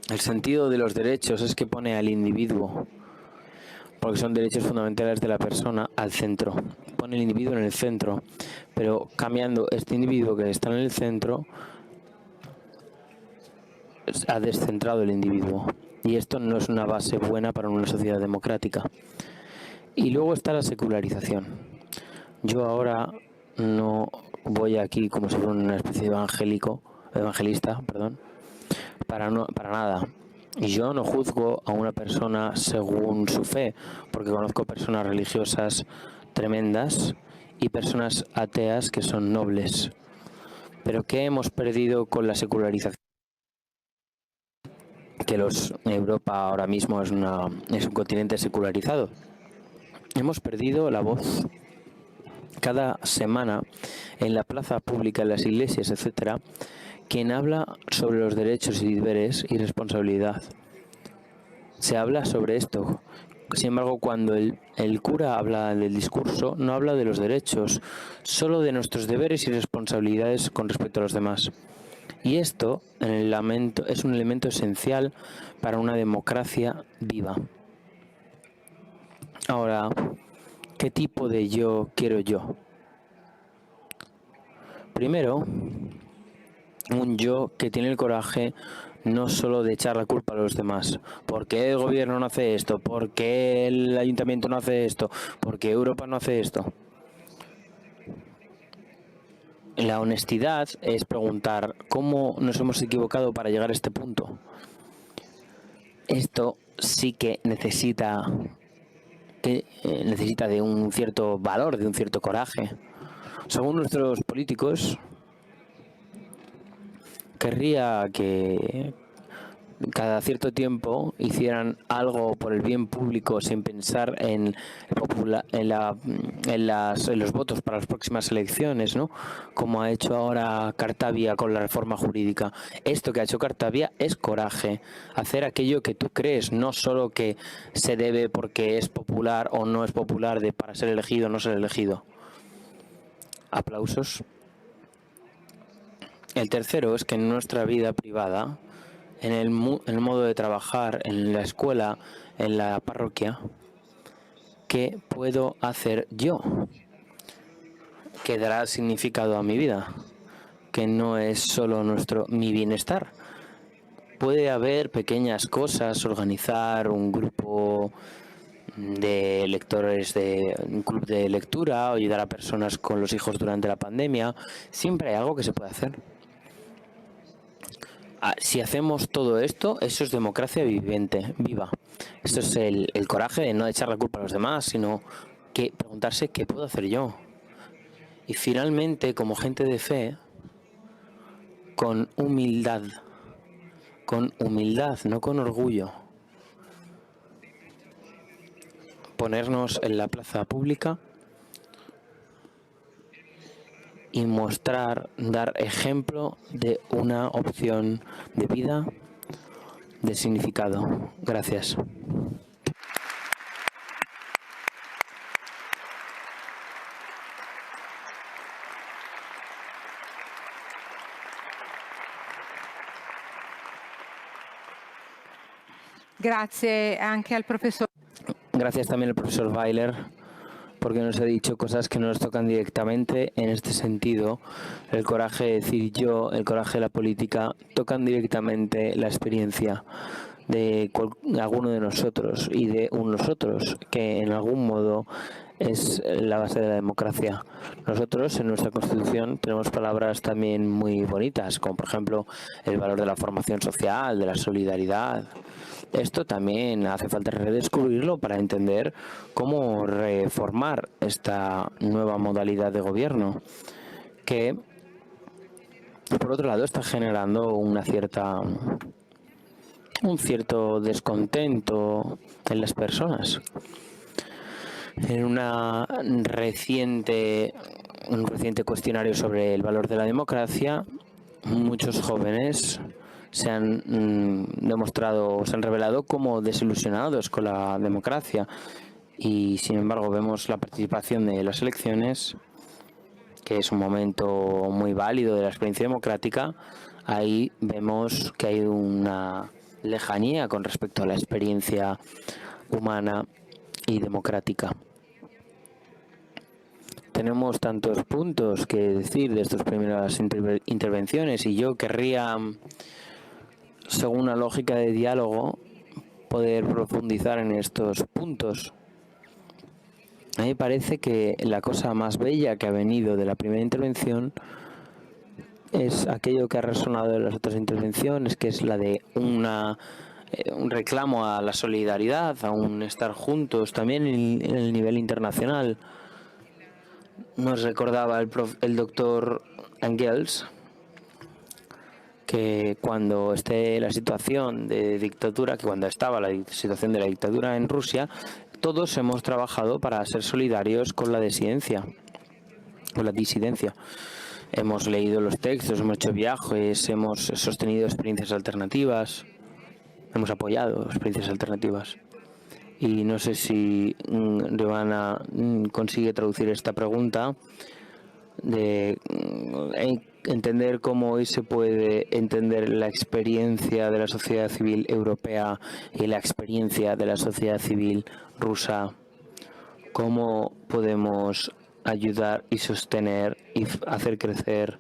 El sentido de los derechos es que pone al individuo, porque son derechos fundamentales de la persona, al centro. Pone el individuo en el centro, pero cambiando este individuo que está en el centro, ha descentrado el individuo. Y esto no es una base buena para una sociedad democrática. Y luego está la secularización. Yo ahora no voy aquí como si fuera una especie de evangelista, para nada. Y yo no juzgo a una persona según su fe, porque conozco personas religiosas tremendas y personas ateas que son nobles. Pero ¿qué hemos perdido con la secularización? Que Europa ahora mismo es un continente secularizado. Hemos perdido la voz. Cada semana en la plaza pública, en las iglesias, etcétera, quien habla sobre los derechos y deberes y responsabilidad. Se habla sobre esto. Sin embargo, cuando el cura habla del discurso, no habla de los derechos, solo de nuestros deberes y responsabilidades con respecto a los demás. Y esto es un elemento esencial para una democracia viva. Ahora, ¿qué tipo de yo quiero yo? Primero, un yo que tiene el coraje no solo de echar la culpa a los demás. ¿Por qué el gobierno no hace esto? ¿Por qué el ayuntamiento no hace esto? ¿Por qué Europa no hace esto? La honestidad es preguntar cómo nos hemos equivocado para llegar a este punto. Esto sí que necesita de un cierto valor, de un cierto coraje. Según nuestros políticos, querría que cada cierto tiempo hicieran algo por el bien público sin pensar en los votos para las próximas elecciones, ¿no? Como ha hecho ahora Cartabia con la reforma jurídica. Esto que ha hecho Cartabia es coraje, hacer aquello que tú crees, no solo que se debe porque es popular o no es popular para ser elegido o no ser elegido. Aplausos. El tercero es que en nuestra vida privada, en el modo de trabajar, en la escuela, en la parroquia, ¿qué puedo hacer yo? Que dará significado a mi vida, que no es solo mi bienestar. Puede haber pequeñas cosas, organizar un grupo de lectores de un club de lectura o ayudar a personas con los hijos durante la pandemia. Siempre hay algo que se puede hacer. Si hacemos todo esto, eso es democracia viva. Esto es el coraje de no echar la culpa a los demás, sino que preguntarse qué puedo hacer yo. Y finalmente, como gente de fe, con humildad, no con orgullo, ponernos en la plaza pública y dar ejemplo de una opción de vida, de significado. Gracias. Grazie anche al professor. Gracias también al profesor Weiler, porque nos ha dicho cosas que no nos tocan directamente. En este sentido, el coraje de decir yo, el coraje de la política, tocan directamente la experiencia de alguno de nosotros y de un nosotros, que en algún modo es la base de la democracia. Nosotros en nuestra Constitución tenemos palabras también muy bonitas, como por ejemplo el valor de la formación social, de la solidaridad. Esto también hace falta redescubrirlo para entender cómo reformar esta nueva modalidad de gobierno, que por otro lado está generando un cierto descontento en las personas. En un reciente cuestionario sobre el valor de la democracia, muchos jóvenes se han revelado como desilusionados con la democracia, y sin embargo vemos la participación de las elecciones, que es un momento muy válido de la experiencia democrática. Ahí vemos que hay una lejanía con respecto a la experiencia humana y democrática. Tenemos tantos puntos que decir de estas primeras intervenciones y yo querría, según una lógica de diálogo, poder profundizar en estos puntos. A mí me parece que la cosa más bella que ha venido de la primera intervención es aquello que ha resonado de las otras intervenciones, que es la de un reclamo a la solidaridad, a un estar juntos, también en el nivel internacional. Nos recordaba el doctor Engels que cuando esté la situación de dictadura, que cuando estaba la situación de la dictadura en Rusia, todos hemos trabajado para ser solidarios con la disidencia. Hemos leído los textos, hemos hecho viajes, hemos sostenido experiencias alternativas, hemos apoyado experiencias alternativas. Y no sé si Ivana consigue traducir esta pregunta de entender cómo hoy se puede entender la experiencia de la sociedad civil europea y la experiencia de la sociedad civil rusa. ¿Cómo podemos ayudar y sostener y hacer crecer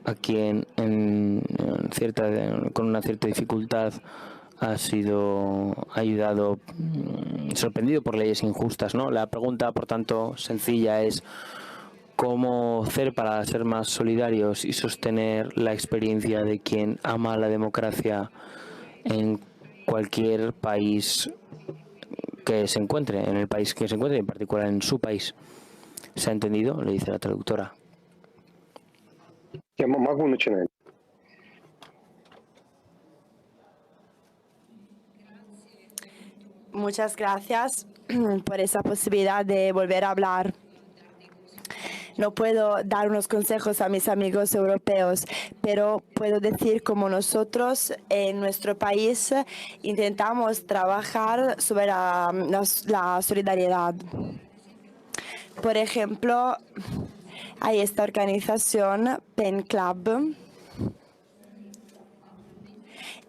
a quien con una cierta dificultad ha sido ayudado, sorprendido por leyes injustas, ¿no? La pregunta, por tanto, sencilla es cómo hacer para ser más solidarios y sostener la experiencia de quien ama la democracia en cualquier país que se encuentre, en el país que se encuentre, en particular en su país. ¿Se ha entendido? Le dice la traductora. Muchas gracias por esa posibilidad de volver a hablar. No puedo dar unos consejos a mis amigos europeos, pero puedo decir como nosotros en nuestro país intentamos trabajar sobre la solidaridad. Por ejemplo, hay esta organización Pen Club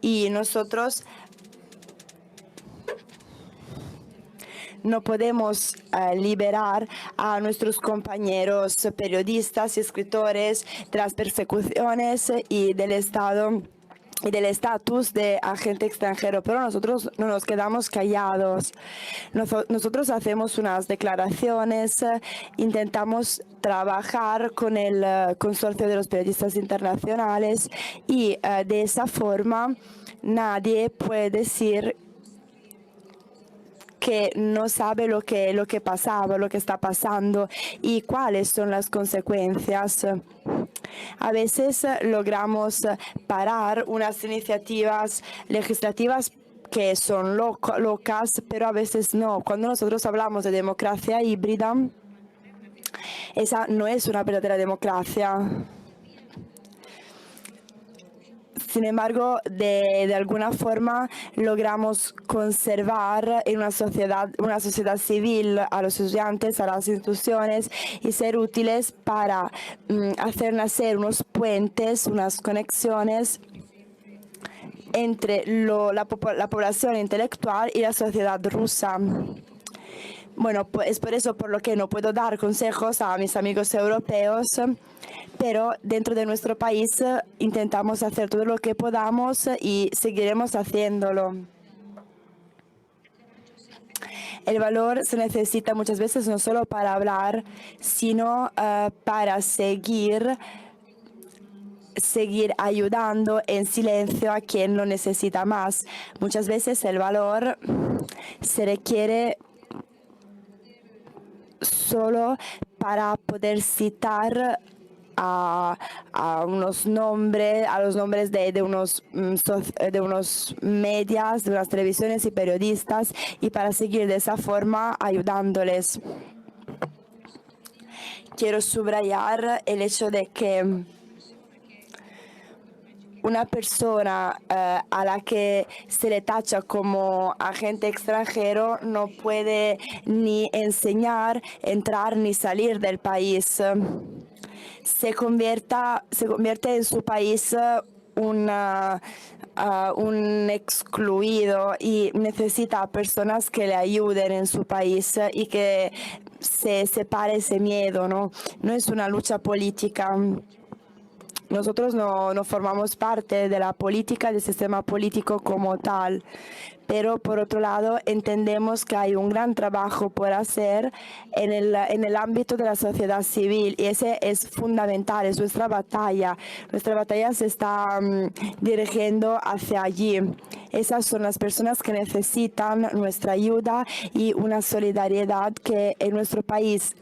y nosotros no podemos liberar a nuestros compañeros periodistas y escritores de las persecuciones y del Estado y del estatus de agente extranjero, pero nosotros no nos quedamos callados. Nosotros hacemos unas declaraciones, intentamos trabajar con el Consorcio de los Periodistas Internacionales y de esa forma nadie puede decir que no sabe lo que pasaba, lo que está pasando y cuáles son las consecuencias. A veces logramos parar unas iniciativas legislativas que son locas, pero a veces no. Cuando nosotros hablamos de democracia híbrida, esa no es una verdadera democracia. Sin embargo, de alguna forma logramos conservar en una sociedad civil a los estudiantes, a las instituciones y ser útiles para hacer nacer unos puentes, unas conexiones entre la población intelectual y la sociedad rusa. Bueno, pues es por eso por lo que no puedo dar consejos a mis amigos europeos, pero dentro de nuestro país intentamos hacer todo lo que podamos y seguiremos haciéndolo. El valor se necesita muchas veces no solo para hablar, sino para seguir ayudando en silencio a quien lo necesita más. Muchas veces el valor se requiere solo para poder citar a los nombres de unos medios, de unas televisiones y periodistas y para seguir de esa forma ayudándoles. Quiero subrayar el hecho de que una persona a la que se le tacha como agente extranjero no puede ni enseñar, entrar ni salir del país. Se convierte en su país un excluido y necesita personas que le ayuden en su país y que se separe ese miedo, ¿no? No es una lucha política. Nosotros no formamos parte de la política, del sistema político como tal, pero por otro lado entendemos que hay un gran trabajo por hacer en el ámbito de la sociedad civil y ese es fundamental, es nuestra batalla. Nuestra batalla se está dirigiendo hacia allí. Esas son las personas que necesitan nuestra ayuda y una solidaridad que en nuestro país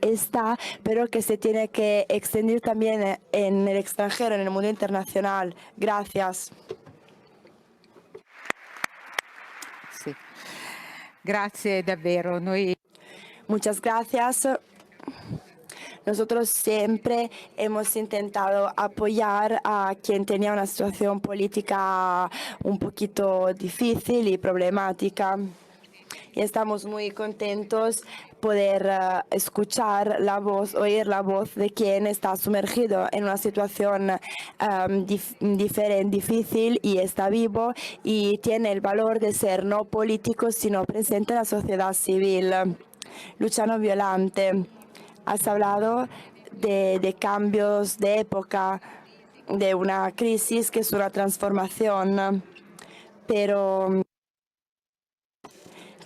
está, pero que se tiene que extender también en el extranjero, en el mundo internacional. Gracias. Sì. Grazie davvero. Muchas gracias. Nosotros siempre hemos intentado apoyar a quien tenía una situación política un poquito difícil y problemática. Y estamos muy contentos poder escuchar la voz, oír la voz de quien está sumergido en una situación difícil y está vivo y tiene el valor de ser no político sino presente en la sociedad civil. Luciano Violante, has hablado de cambios de época, de una crisis que es una transformación, pero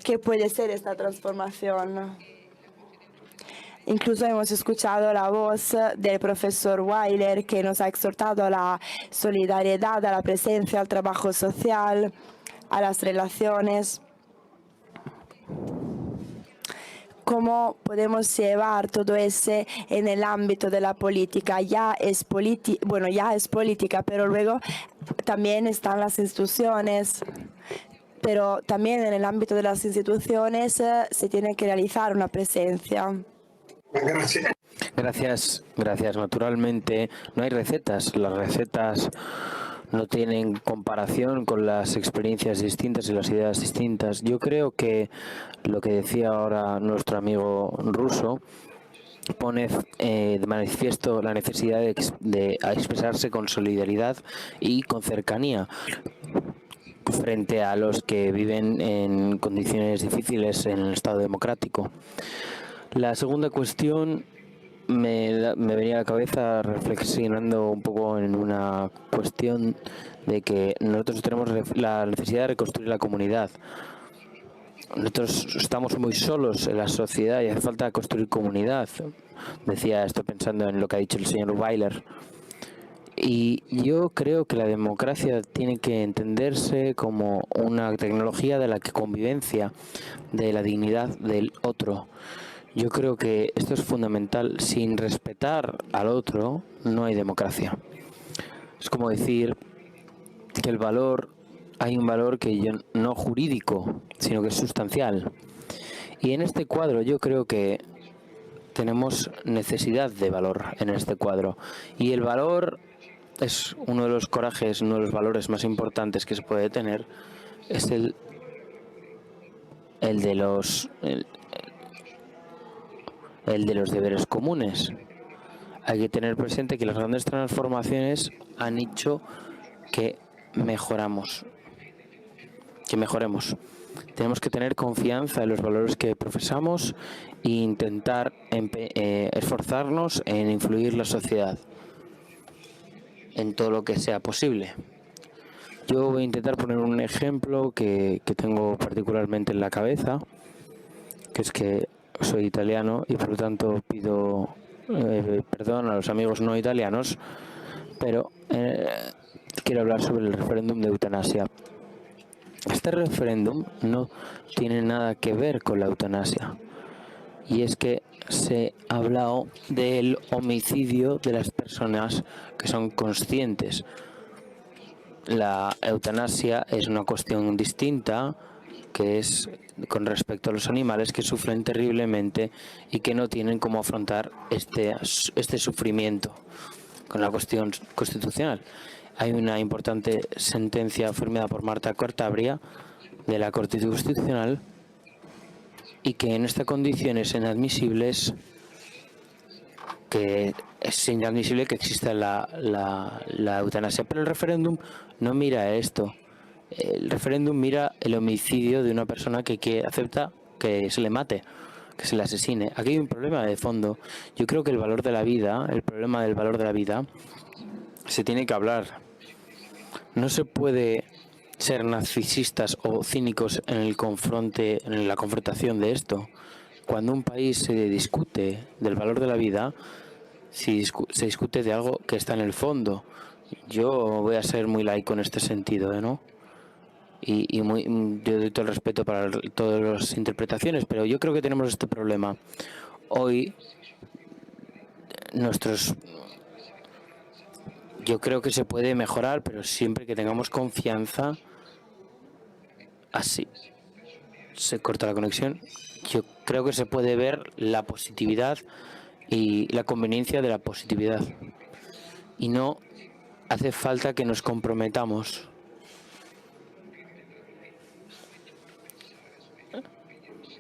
¿qué puede ser esta transformación? Incluso hemos escuchado la voz del profesor Weiler que nos ha exhortado a la solidaridad, a la presencia, al trabajo social, a las relaciones. ¿Cómo podemos llevar todo eso en el ámbito de la política? Ya es política, pero luego también están las instituciones. Pero también en el ámbito de las instituciones se tiene que realizar una presencia. Gracias. Naturalmente no hay recetas. Las recetas no tienen comparación con las experiencias distintas y las ideas distintas. Yo creo que lo que decía ahora nuestro amigo ruso pone de manifiesto la necesidad de expresarse con solidaridad y con cercanía frente a los que viven en condiciones difíciles en el Estado democrático. La segunda cuestión me venía a la cabeza reflexionando un poco en una cuestión de que nosotros tenemos la necesidad de reconstruir la comunidad. Nosotros estamos muy solos en la sociedad y hace falta construir comunidad. Estoy pensando en lo que ha dicho el señor Weiler. Y yo creo que la democracia tiene que entenderse como una tecnología de la convivencia, de la dignidad del otro. Yo creo que esto es fundamental. Sin respetar al otro no hay democracia. Es como decir que hay un valor que no jurídico, sino que es sustancial. Y en este cuadro yo creo que tenemos necesidad de valor en este cuadro. Y el valor es uno de los corajes, uno de los valores más importantes que se puede tener, es el de los deberes comunes. Hay que tener presente que las grandes transformaciones han hecho que mejoremos. Tenemos que tener confianza en los valores que profesamos e intentar esforzarnos en influir la sociedad en todo lo que sea posible. Yo voy a intentar poner un ejemplo que tengo particularmente en la cabeza, que es que soy italiano y por lo tanto pido perdón a los amigos no italianos, pero quiero hablar sobre el referéndum de eutanasia. Este referéndum no tiene nada que ver con la eutanasia, y es que se ha hablado del homicidio de las personas que son conscientes. La eutanasia es una cuestión distinta, que es con respecto a los animales que sufren terriblemente y que no tienen cómo afrontar este sufrimiento con la cuestión constitucional. Hay una importante sentencia firmada por Marta Cortabria de la Corte Constitucional y que en estas condiciones inadmisibles que es inadmisible que exista la eutanasia. Pero el referéndum no mira esto. El referéndum mira el homicidio de una persona que acepta que se le mate, que se le asesine. Aquí hay un problema de fondo. Yo creo que el valor de la vida, el problema del valor de la vida, se tiene que hablar. No se puede ser narcisistas o cínicos en la confrontación de esto. Cuando un país se discute del valor de la vida, se discute de algo que está en el fondo. Yo voy a ser muy laico en este sentido, ¿no? Yo doy todo el respeto para todas las interpretaciones, pero yo creo que tenemos este problema. Hoy, yo creo que se puede mejorar, pero siempre que tengamos confianza. Así se corta la conexión. Yo creo que se puede ver la positividad y la conveniencia de la positividad. Y no hace falta que nos comprometamos.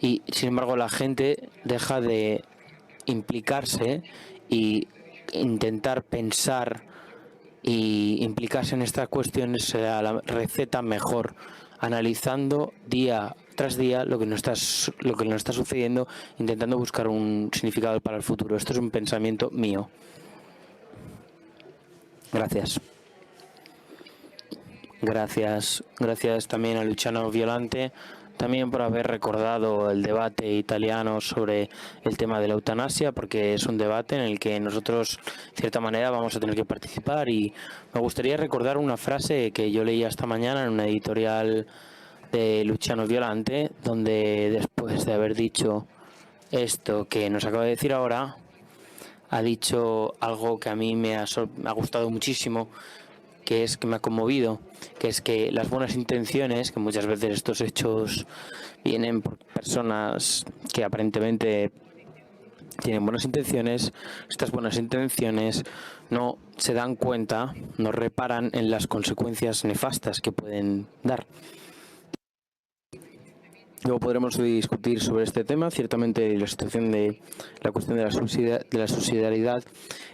Y sin embargo la gente deja de implicarse y intentar pensar y implicarse en estas cuestiones será la receta mejor, analizando día tras día lo que nos está sucediendo, intentando buscar un significado para el futuro. Esto es un pensamiento mío. Gracias. Gracias también a Luciano Violante, también por haber recordado el debate italiano sobre el tema de la eutanasia, porque es un debate en el que nosotros, de cierta manera, vamos a tener que participar. Y me gustaría recordar una frase que yo leía esta mañana en una editorial de Luciano Violante, donde después de haber dicho esto que nos acaba de decir ahora, ha dicho algo que a mí me ha gustado muchísimo, que me ha conmovido, que es que las buenas intenciones, que muchas veces estos hechos vienen por personas que aparentemente tienen buenas intenciones, estas buenas intenciones no se dan cuenta, no reparan en las consecuencias nefastas que pueden dar. Luego podremos discutir sobre este tema, ciertamente la situación de la cuestión de la subsidiariedad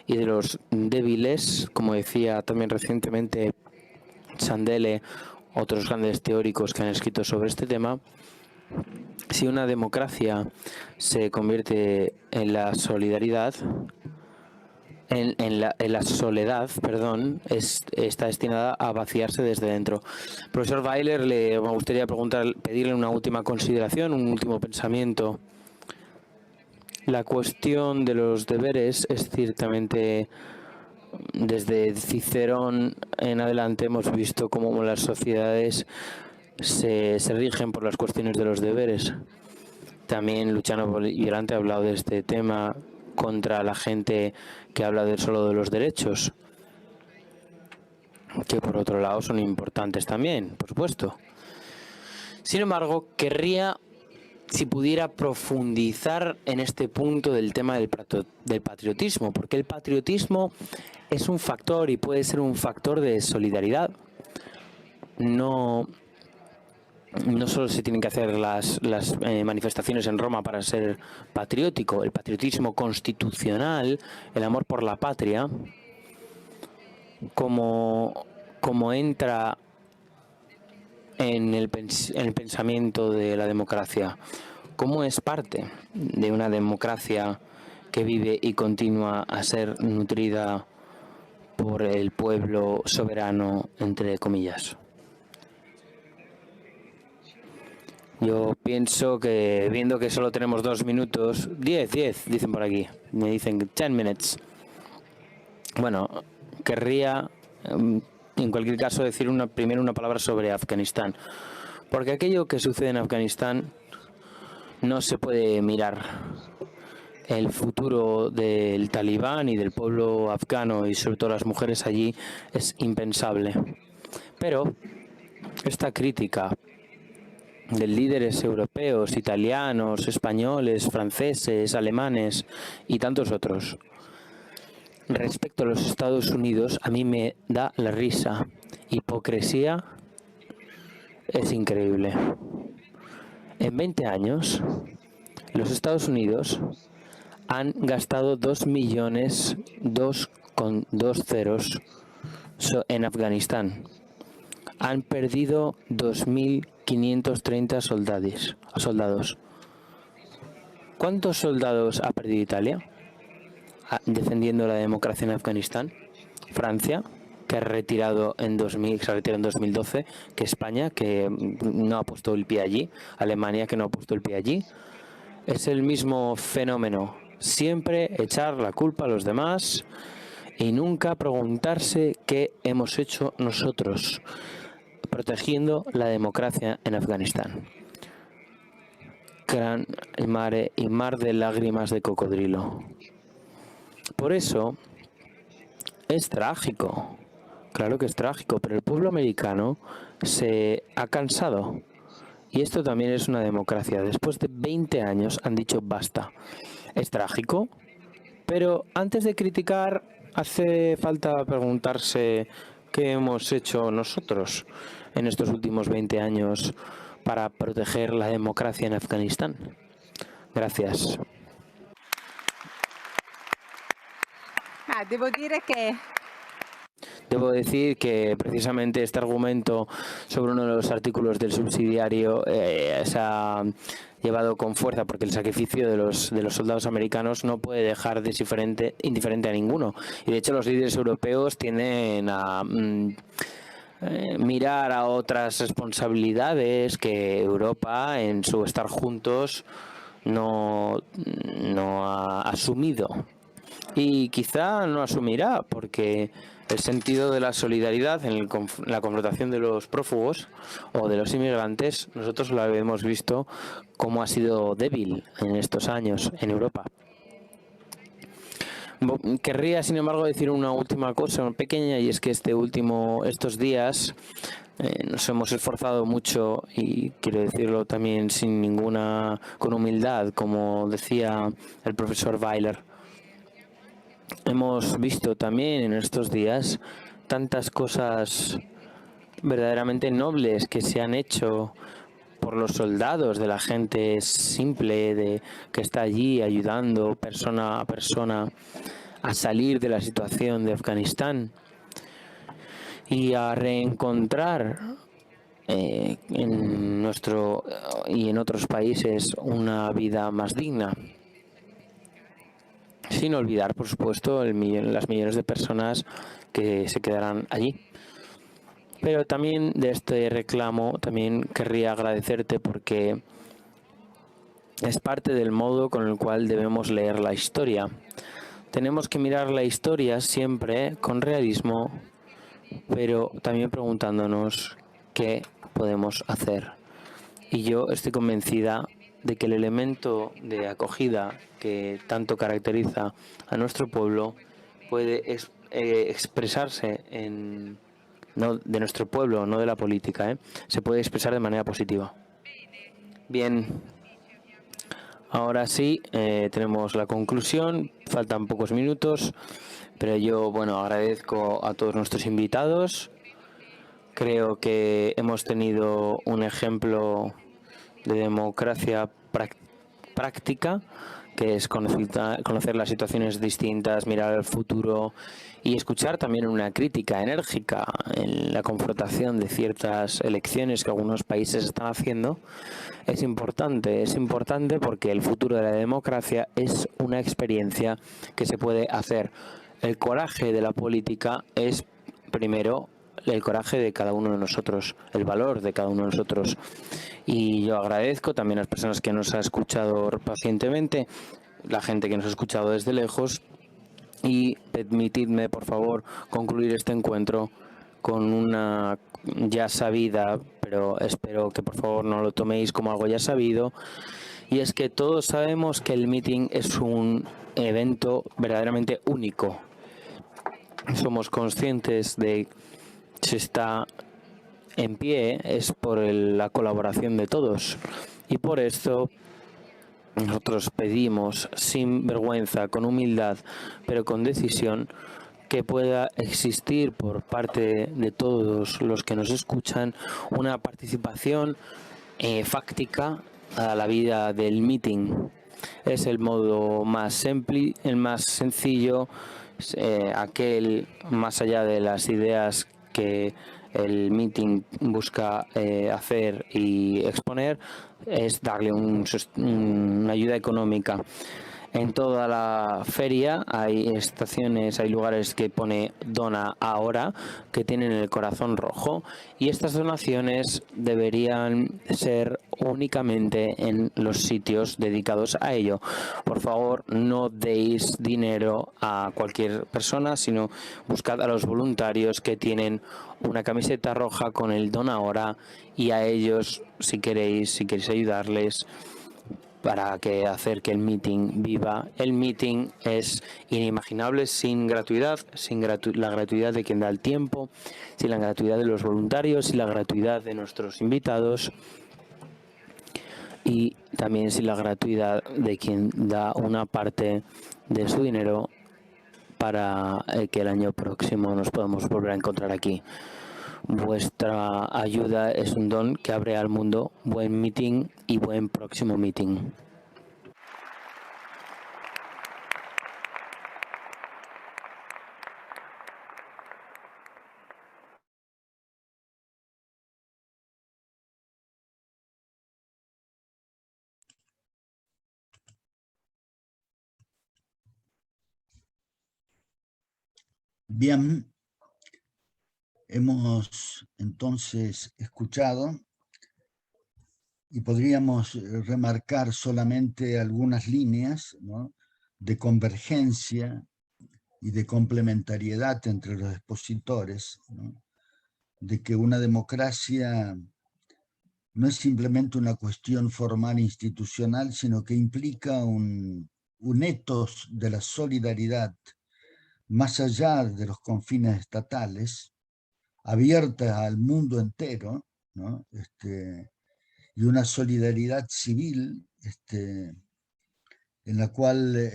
y de los débiles, como decía también recientemente Sandele, otros grandes teóricos que han escrito sobre este tema. Si una democracia se convierte en la solidaridad, en la soledad, está destinada a vaciarse desde dentro. Profesor Weiler, me gustaría pedirle una última consideración, un último pensamiento. La cuestión de los deberes es ciertamente, desde Cicerón en adelante hemos visto cómo las sociedades se rigen por las cuestiones de los deberes. También Luciano Violante ha hablado de este tema contra la gente que habla solo de los derechos, que por otro lado son importantes también, por supuesto. Sin embargo, querría, si pudiera, profundizar en este punto del tema del patriotismo, porque el patriotismo es un factor y puede ser un factor de solidaridad. No solo se tienen que hacer las manifestaciones en Roma para ser patriótico. El patriotismo constitucional, el amor por la patria, como entra en el pensamiento de la democracia, cómo es parte de una democracia que vive y continúa a ser nutrida por el pueblo soberano, entre comillas. Yo pienso que, viendo que solo tenemos 2 minutos, 10 dicen por aquí, me dicen 10 minutes. Bueno, querría, en cualquier caso, decir primero una palabra sobre Afganistán, porque aquello que sucede en Afganistán no se puede mirar. El futuro del talibán y del pueblo afgano, y sobre todo las mujeres allí, es impensable. Pero esta crítica de líderes europeos, italianos, españoles, franceses, alemanes y tantos otros respecto a los Estados Unidos, a mí me da la risa. Hipocresía es increíble. En 20 años, los Estados Unidos han gastado 2 millones, 2 con 2 ceros en Afganistán. Han perdido 2.530 soldados. ¿Cuántos soldados ha perdido Italia defendiendo la democracia en Afganistán? Francia, que se ha retirado en 2012, que España, que no ha puesto el pie allí, Alemania, que no ha puesto el pie allí. Es el mismo fenómeno, siempre echar la culpa a los demás y nunca preguntarse qué hemos hecho nosotros protegiendo la democracia en Afganistán. Gran mar de lágrimas de cocodrilo. Por eso es trágico, claro que es trágico, pero el pueblo americano se ha cansado. Y esto también es una democracia. Después de 20 años han dicho basta. Es trágico, pero antes de criticar hace falta preguntarse qué hemos hecho nosotros en estos últimos 20 años para proteger la democracia en Afganistán. Gracias. Debo decir que precisamente este argumento sobre uno de los artículos del subsidiario se ha llevado con fuerza porque el sacrificio de los soldados americanos no puede dejar indiferente a ninguno. Y de hecho los líderes europeos tienden a mirar a otras responsabilidades que Europa en su estar juntos no ha asumido. Y quizá no asumirá porque el sentido de la solidaridad en la confrontación de los prófugos o de los inmigrantes, nosotros lo hemos visto cómo ha sido débil en estos años en Europa. Querría, sin embargo, decir una última cosa pequeña, y es que estos días nos hemos esforzado mucho, y quiero decirlo también con humildad, como decía el profesor Weiler. Hemos visto también en estos días tantas cosas verdaderamente nobles que se han hecho por los soldados, de la gente simple que está allí ayudando persona a persona a salir de la situación de Afganistán y a reencontrar en nuestro y en otros países una vida más digna. Sin olvidar, por supuesto, las millones de personas que se quedarán allí. Pero también de este reclamo, también querría agradecerte porque es parte del modo con el cual debemos leer la historia. Tenemos que mirar la historia siempre con realismo, pero también preguntándonos qué podemos hacer. Y yo estoy convencida de que el elemento de acogida que tanto caracteriza a nuestro pueblo puede expresarse no de nuestro pueblo, no de la política, se puede expresar de manera positiva. Bien, ahora sí, tenemos la conclusión, faltan pocos minutos, pero yo, agradezco a todos nuestros invitados. Creo que hemos tenido un ejemplo de democracia práctica, que es conocer las situaciones distintas, mirar al futuro y escuchar también una crítica enérgica en la confrontación de ciertas elecciones que algunos países están haciendo. Es importante porque el futuro de la democracia es una experiencia que se puede hacer. El coraje de la política es primero el coraje de cada uno de nosotros, el valor de cada uno de nosotros. Y yo agradezco también a las personas que nos han escuchado pacientemente, la gente que nos ha escuchado desde lejos, y permitidme, por favor, concluir este encuentro con una ya sabida, pero espero que por favor no lo toméis como algo ya sabido, y es que todos sabemos que el meeting es un evento verdaderamente único. Somos conscientes de que si está en pie es por la colaboración de todos, y por esto nosotros pedimos sin vergüenza, con humildad, pero con decisión, que pueda existir por parte de todos los que nos escuchan una participación fáctica a la vida del meeting. Es el modo el más sencillo, aquel más allá de las ideas que el meeting busca hacer y exponer, es darle una ayuda económica. En toda la feria hay estaciones, hay lugares que pone Dona Ahora, que tienen el corazón rojo, y estas donaciones deberían ser únicamente en los sitios dedicados a ello. Por favor, no deis dinero a cualquier persona, sino buscad a los voluntarios que tienen una camiseta roja con el Dona Ahora, y a ellos, si queréis ayudarles, para hacer que el meeting viva. El meeting es inimaginable sin gratuidad, la gratuidad de quien da el tiempo, sin la gratuidad de los voluntarios, sin la gratuidad de nuestros invitados y también sin la gratuidad de quien da una parte de su dinero para que el año próximo nos podamos volver a encontrar aquí. Vuestra ayuda es un don que abre al mundo. Buen meeting y buen próximo meeting. Bien, hemos entonces escuchado y podríamos remarcar solamente algunas líneas, ¿no?, de convergencia y de complementariedad entre los expositores, ¿no?, de que una democracia no es simplemente una cuestión formal institucional, sino que implica un ethos de la solidaridad más allá de los confines estatales, abierta al mundo entero, ¿no?, y una solidaridad civil en la cual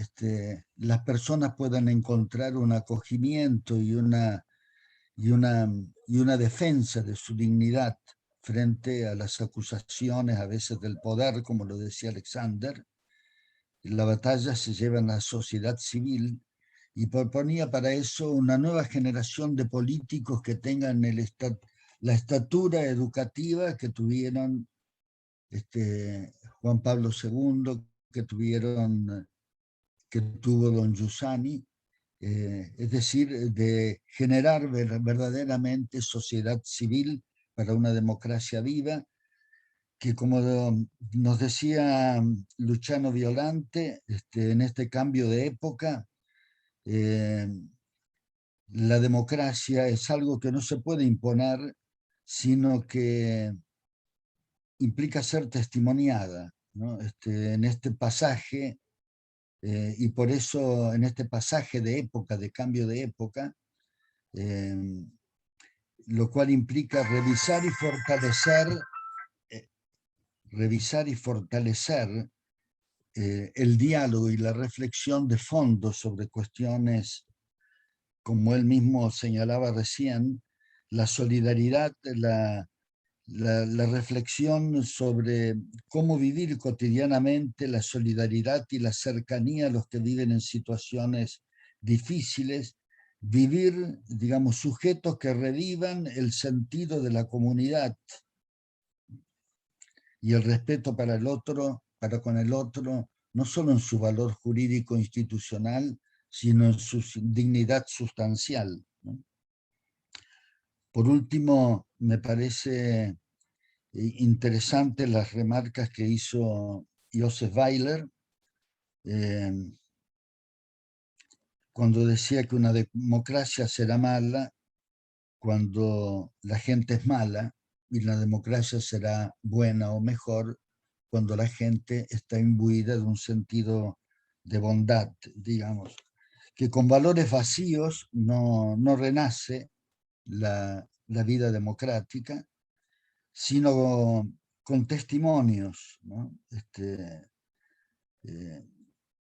las personas puedan encontrar un acogimiento y una defensa de su dignidad frente a las acusaciones a veces del poder, como lo decía Alexander. La batalla se lleva en la sociedad civil y proponía para eso una nueva generación de políticos que tengan la estatura educativa que tuvieron Juan Pablo II, que tuvo don Giussani, es decir, de generar verdaderamente sociedad civil para una democracia viva, que como nos decía Luciano Violante, en este cambio de época, la democracia es algo que no se puede imponer, sino que implica ser testimoniada, ¿no?, en este pasaje, y por eso en este pasaje de época, de cambio de época, lo cual implica revisar y fortalecer el diálogo y la reflexión de fondo sobre cuestiones, como él mismo señalaba recién, la solidaridad, la reflexión sobre cómo vivir cotidianamente la solidaridad y la cercanía a los que viven en situaciones difíciles, vivir, digamos, sujetos que revivan el sentido de la comunidad y el respeto para el otro, para con el otro, no solo en su valor jurídico institucional, sino en su dignidad sustancial, ¿no? Por último, me parece interesante las remarcas que hizo Joseph Weiler cuando decía que una democracia será mala cuando la gente es mala, y la democracia será buena o mejor cuando la gente está imbuida de un sentido de bondad, digamos, que con valores vacíos no renace la vida democrática, sino con testimonios, ¿no?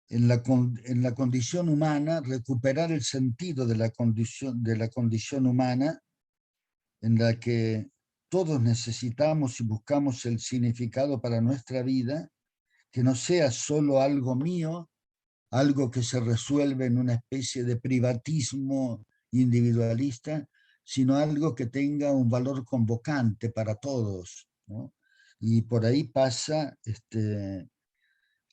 En la condición humana, recuperar el sentido de la condición humana, en la que todos necesitamos y buscamos el significado para nuestra vida, que no sea solo algo mío, algo que se resuelve en una especie de privatismo individualista, sino algo que tenga un valor convocante para todos, ¿no? Y por ahí pasa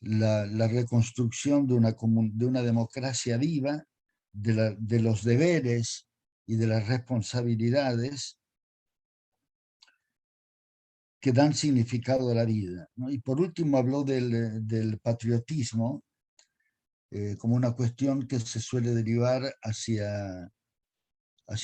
la reconstrucción de una democracia viva, de los deberes y de las responsabilidades que dan significado a la vida, ¿no? Y por último habló del patriotismo como una cuestión que se suele derivar hacia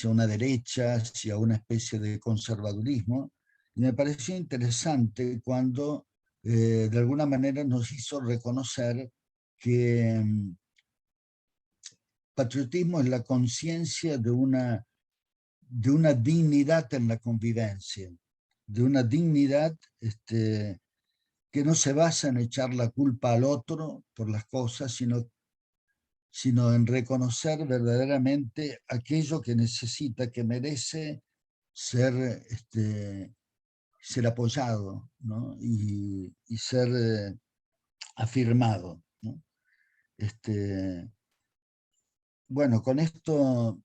una derecha, hacia una especie de conservadurismo. Y me pareció interesante cuando de alguna manera nos hizo reconocer que patriotismo es la conciencia de una dignidad en la convivencia, de una dignidad que no se basa en echar la culpa al otro por las cosas, sino en reconocer verdaderamente aquello que necesita, que merece ser, ser apoyado, ¿no? y ser afirmado, ¿no? Bueno, con esto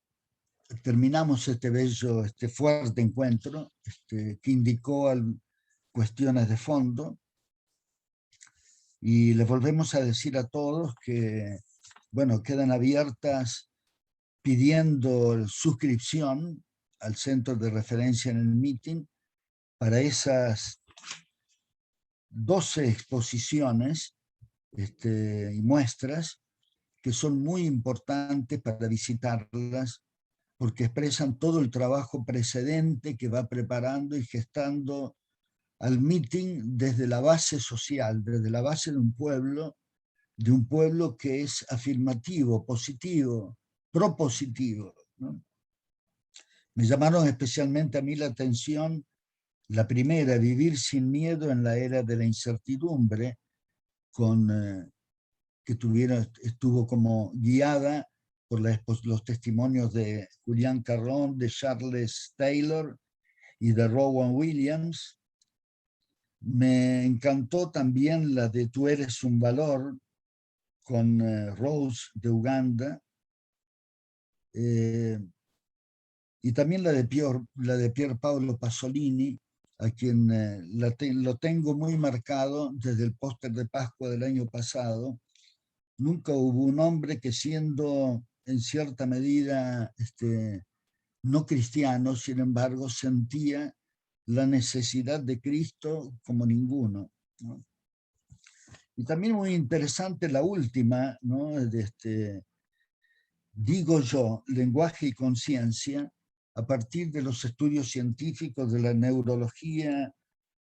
terminamos este bello, fuerte encuentro que indicó cuestiones de fondo, y les volvemos a decir a todos que, bueno, quedan abiertas pidiendo suscripción al centro de referencia en el meeting para esas 12 exposiciones y muestras que son muy importantes para visitarlas, porque expresan todo el trabajo precedente que va preparando y gestando al meeting desde la base social, desde la base de un pueblo que es afirmativo, positivo, propositivo, ¿no? Me llamaron especialmente a mí la atención la primera, Vivir sin miedo en la era de la incertidumbre, que estuvo como guiada por los testimonios de Julián Carrón, de Charles Taylor y de Rowan Williams. Me encantó también la de Tú eres un valor, con Rose de Uganda, y también la de Pier Paolo Pasolini, a quien lo tengo muy marcado desde el póster de Pascua del año pasado. Nunca hubo un hombre que, siendo en cierta medida no cristiano, sin embargo sentía la necesidad de Cristo como ninguno, ¿no? Y también muy interesante la última, ¿no? Digo yo, lenguaje y conciencia, a partir de los estudios científicos de la neurología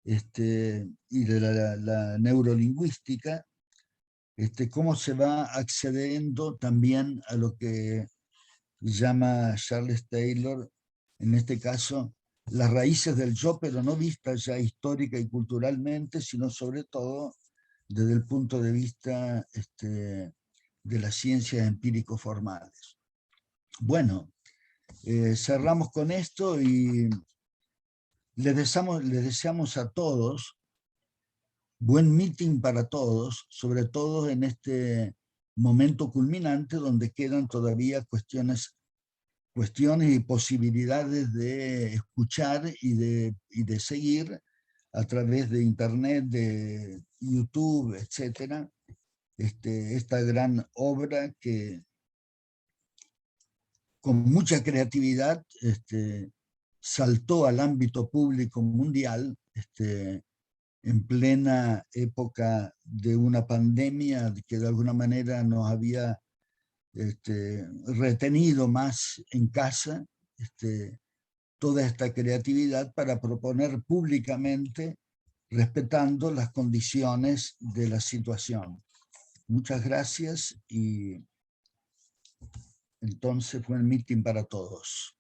y de la neurolingüística, cómo se va accediendo también a lo que llama Charles Taylor, en este caso, las raíces del yo, pero no vistas ya histórica y culturalmente, sino sobre todo desde el punto de vista de las ciencias empírico-formales. Bueno, cerramos con esto y les deseamos a todos buen meeting para todos, sobre todo en este momento culminante donde quedan todavía cuestiones y posibilidades de escuchar y de seguir a través de internet, de YouTube, etcétera, esta gran obra que con mucha creatividad saltó al ámbito público mundial en plena época de una pandemia que de alguna manera nos había retenido más en casa, toda esta creatividad para proponer públicamente, respetando las condiciones de la situación. Muchas gracias y entonces fue el meeting para todos.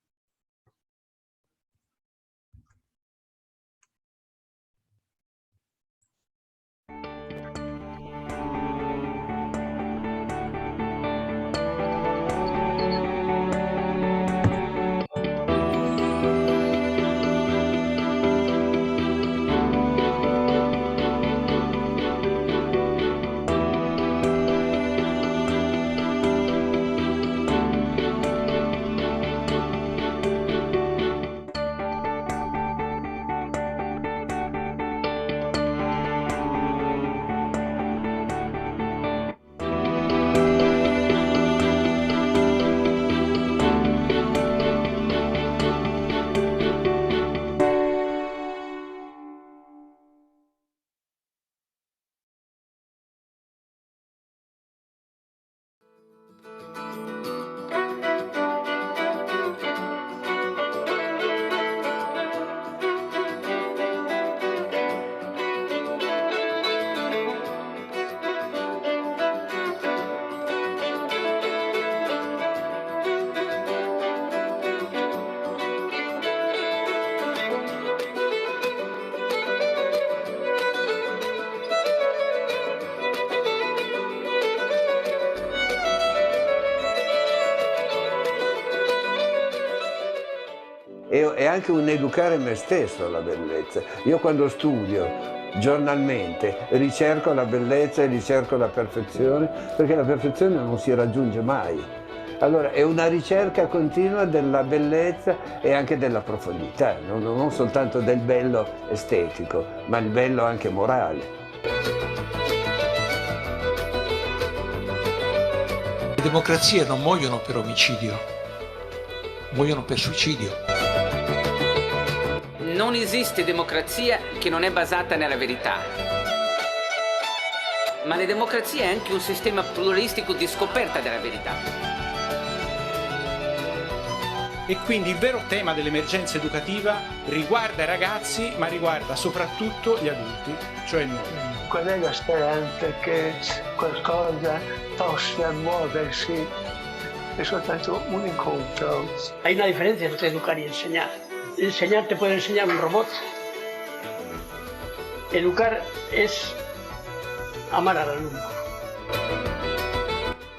è anche un educare me stesso alla bellezza. Io quando studio giornalmente ricerco la bellezza e ricerco la perfezione, perché la perfezione non si raggiunge mai. Allora è una ricerca continua della bellezza e anche della profondità, non soltanto del bello estetico, ma il bello anche morale. Le democrazie non muoiono per omicidio, muoiono per suicidio. Non esiste democrazia che non è basata nella verità. Ma la democrazia è anche un sistema pluralistico di scoperta della verità. E quindi il vero tema dell'emergenza educativa riguarda i ragazzi, ma riguarda soprattutto gli adulti, cioè noi. Qual è la speranza che qualcosa possa muoversi? È soltanto un incontro. Hay una diferencia entre educar y enseñar. Enseñar te puede enseñar un robot. Educar es amar all'alunno.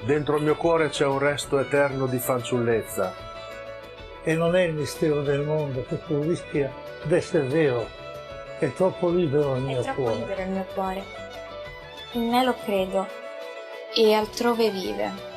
Dentro il mio cuore c'è un resto eterno di fanciullezza. E non è il mistero del mondo che tu rischia d'essere vero. È troppo libero il mio cuore. È troppo libero il mio cuore. In me lo credo e altrove vive.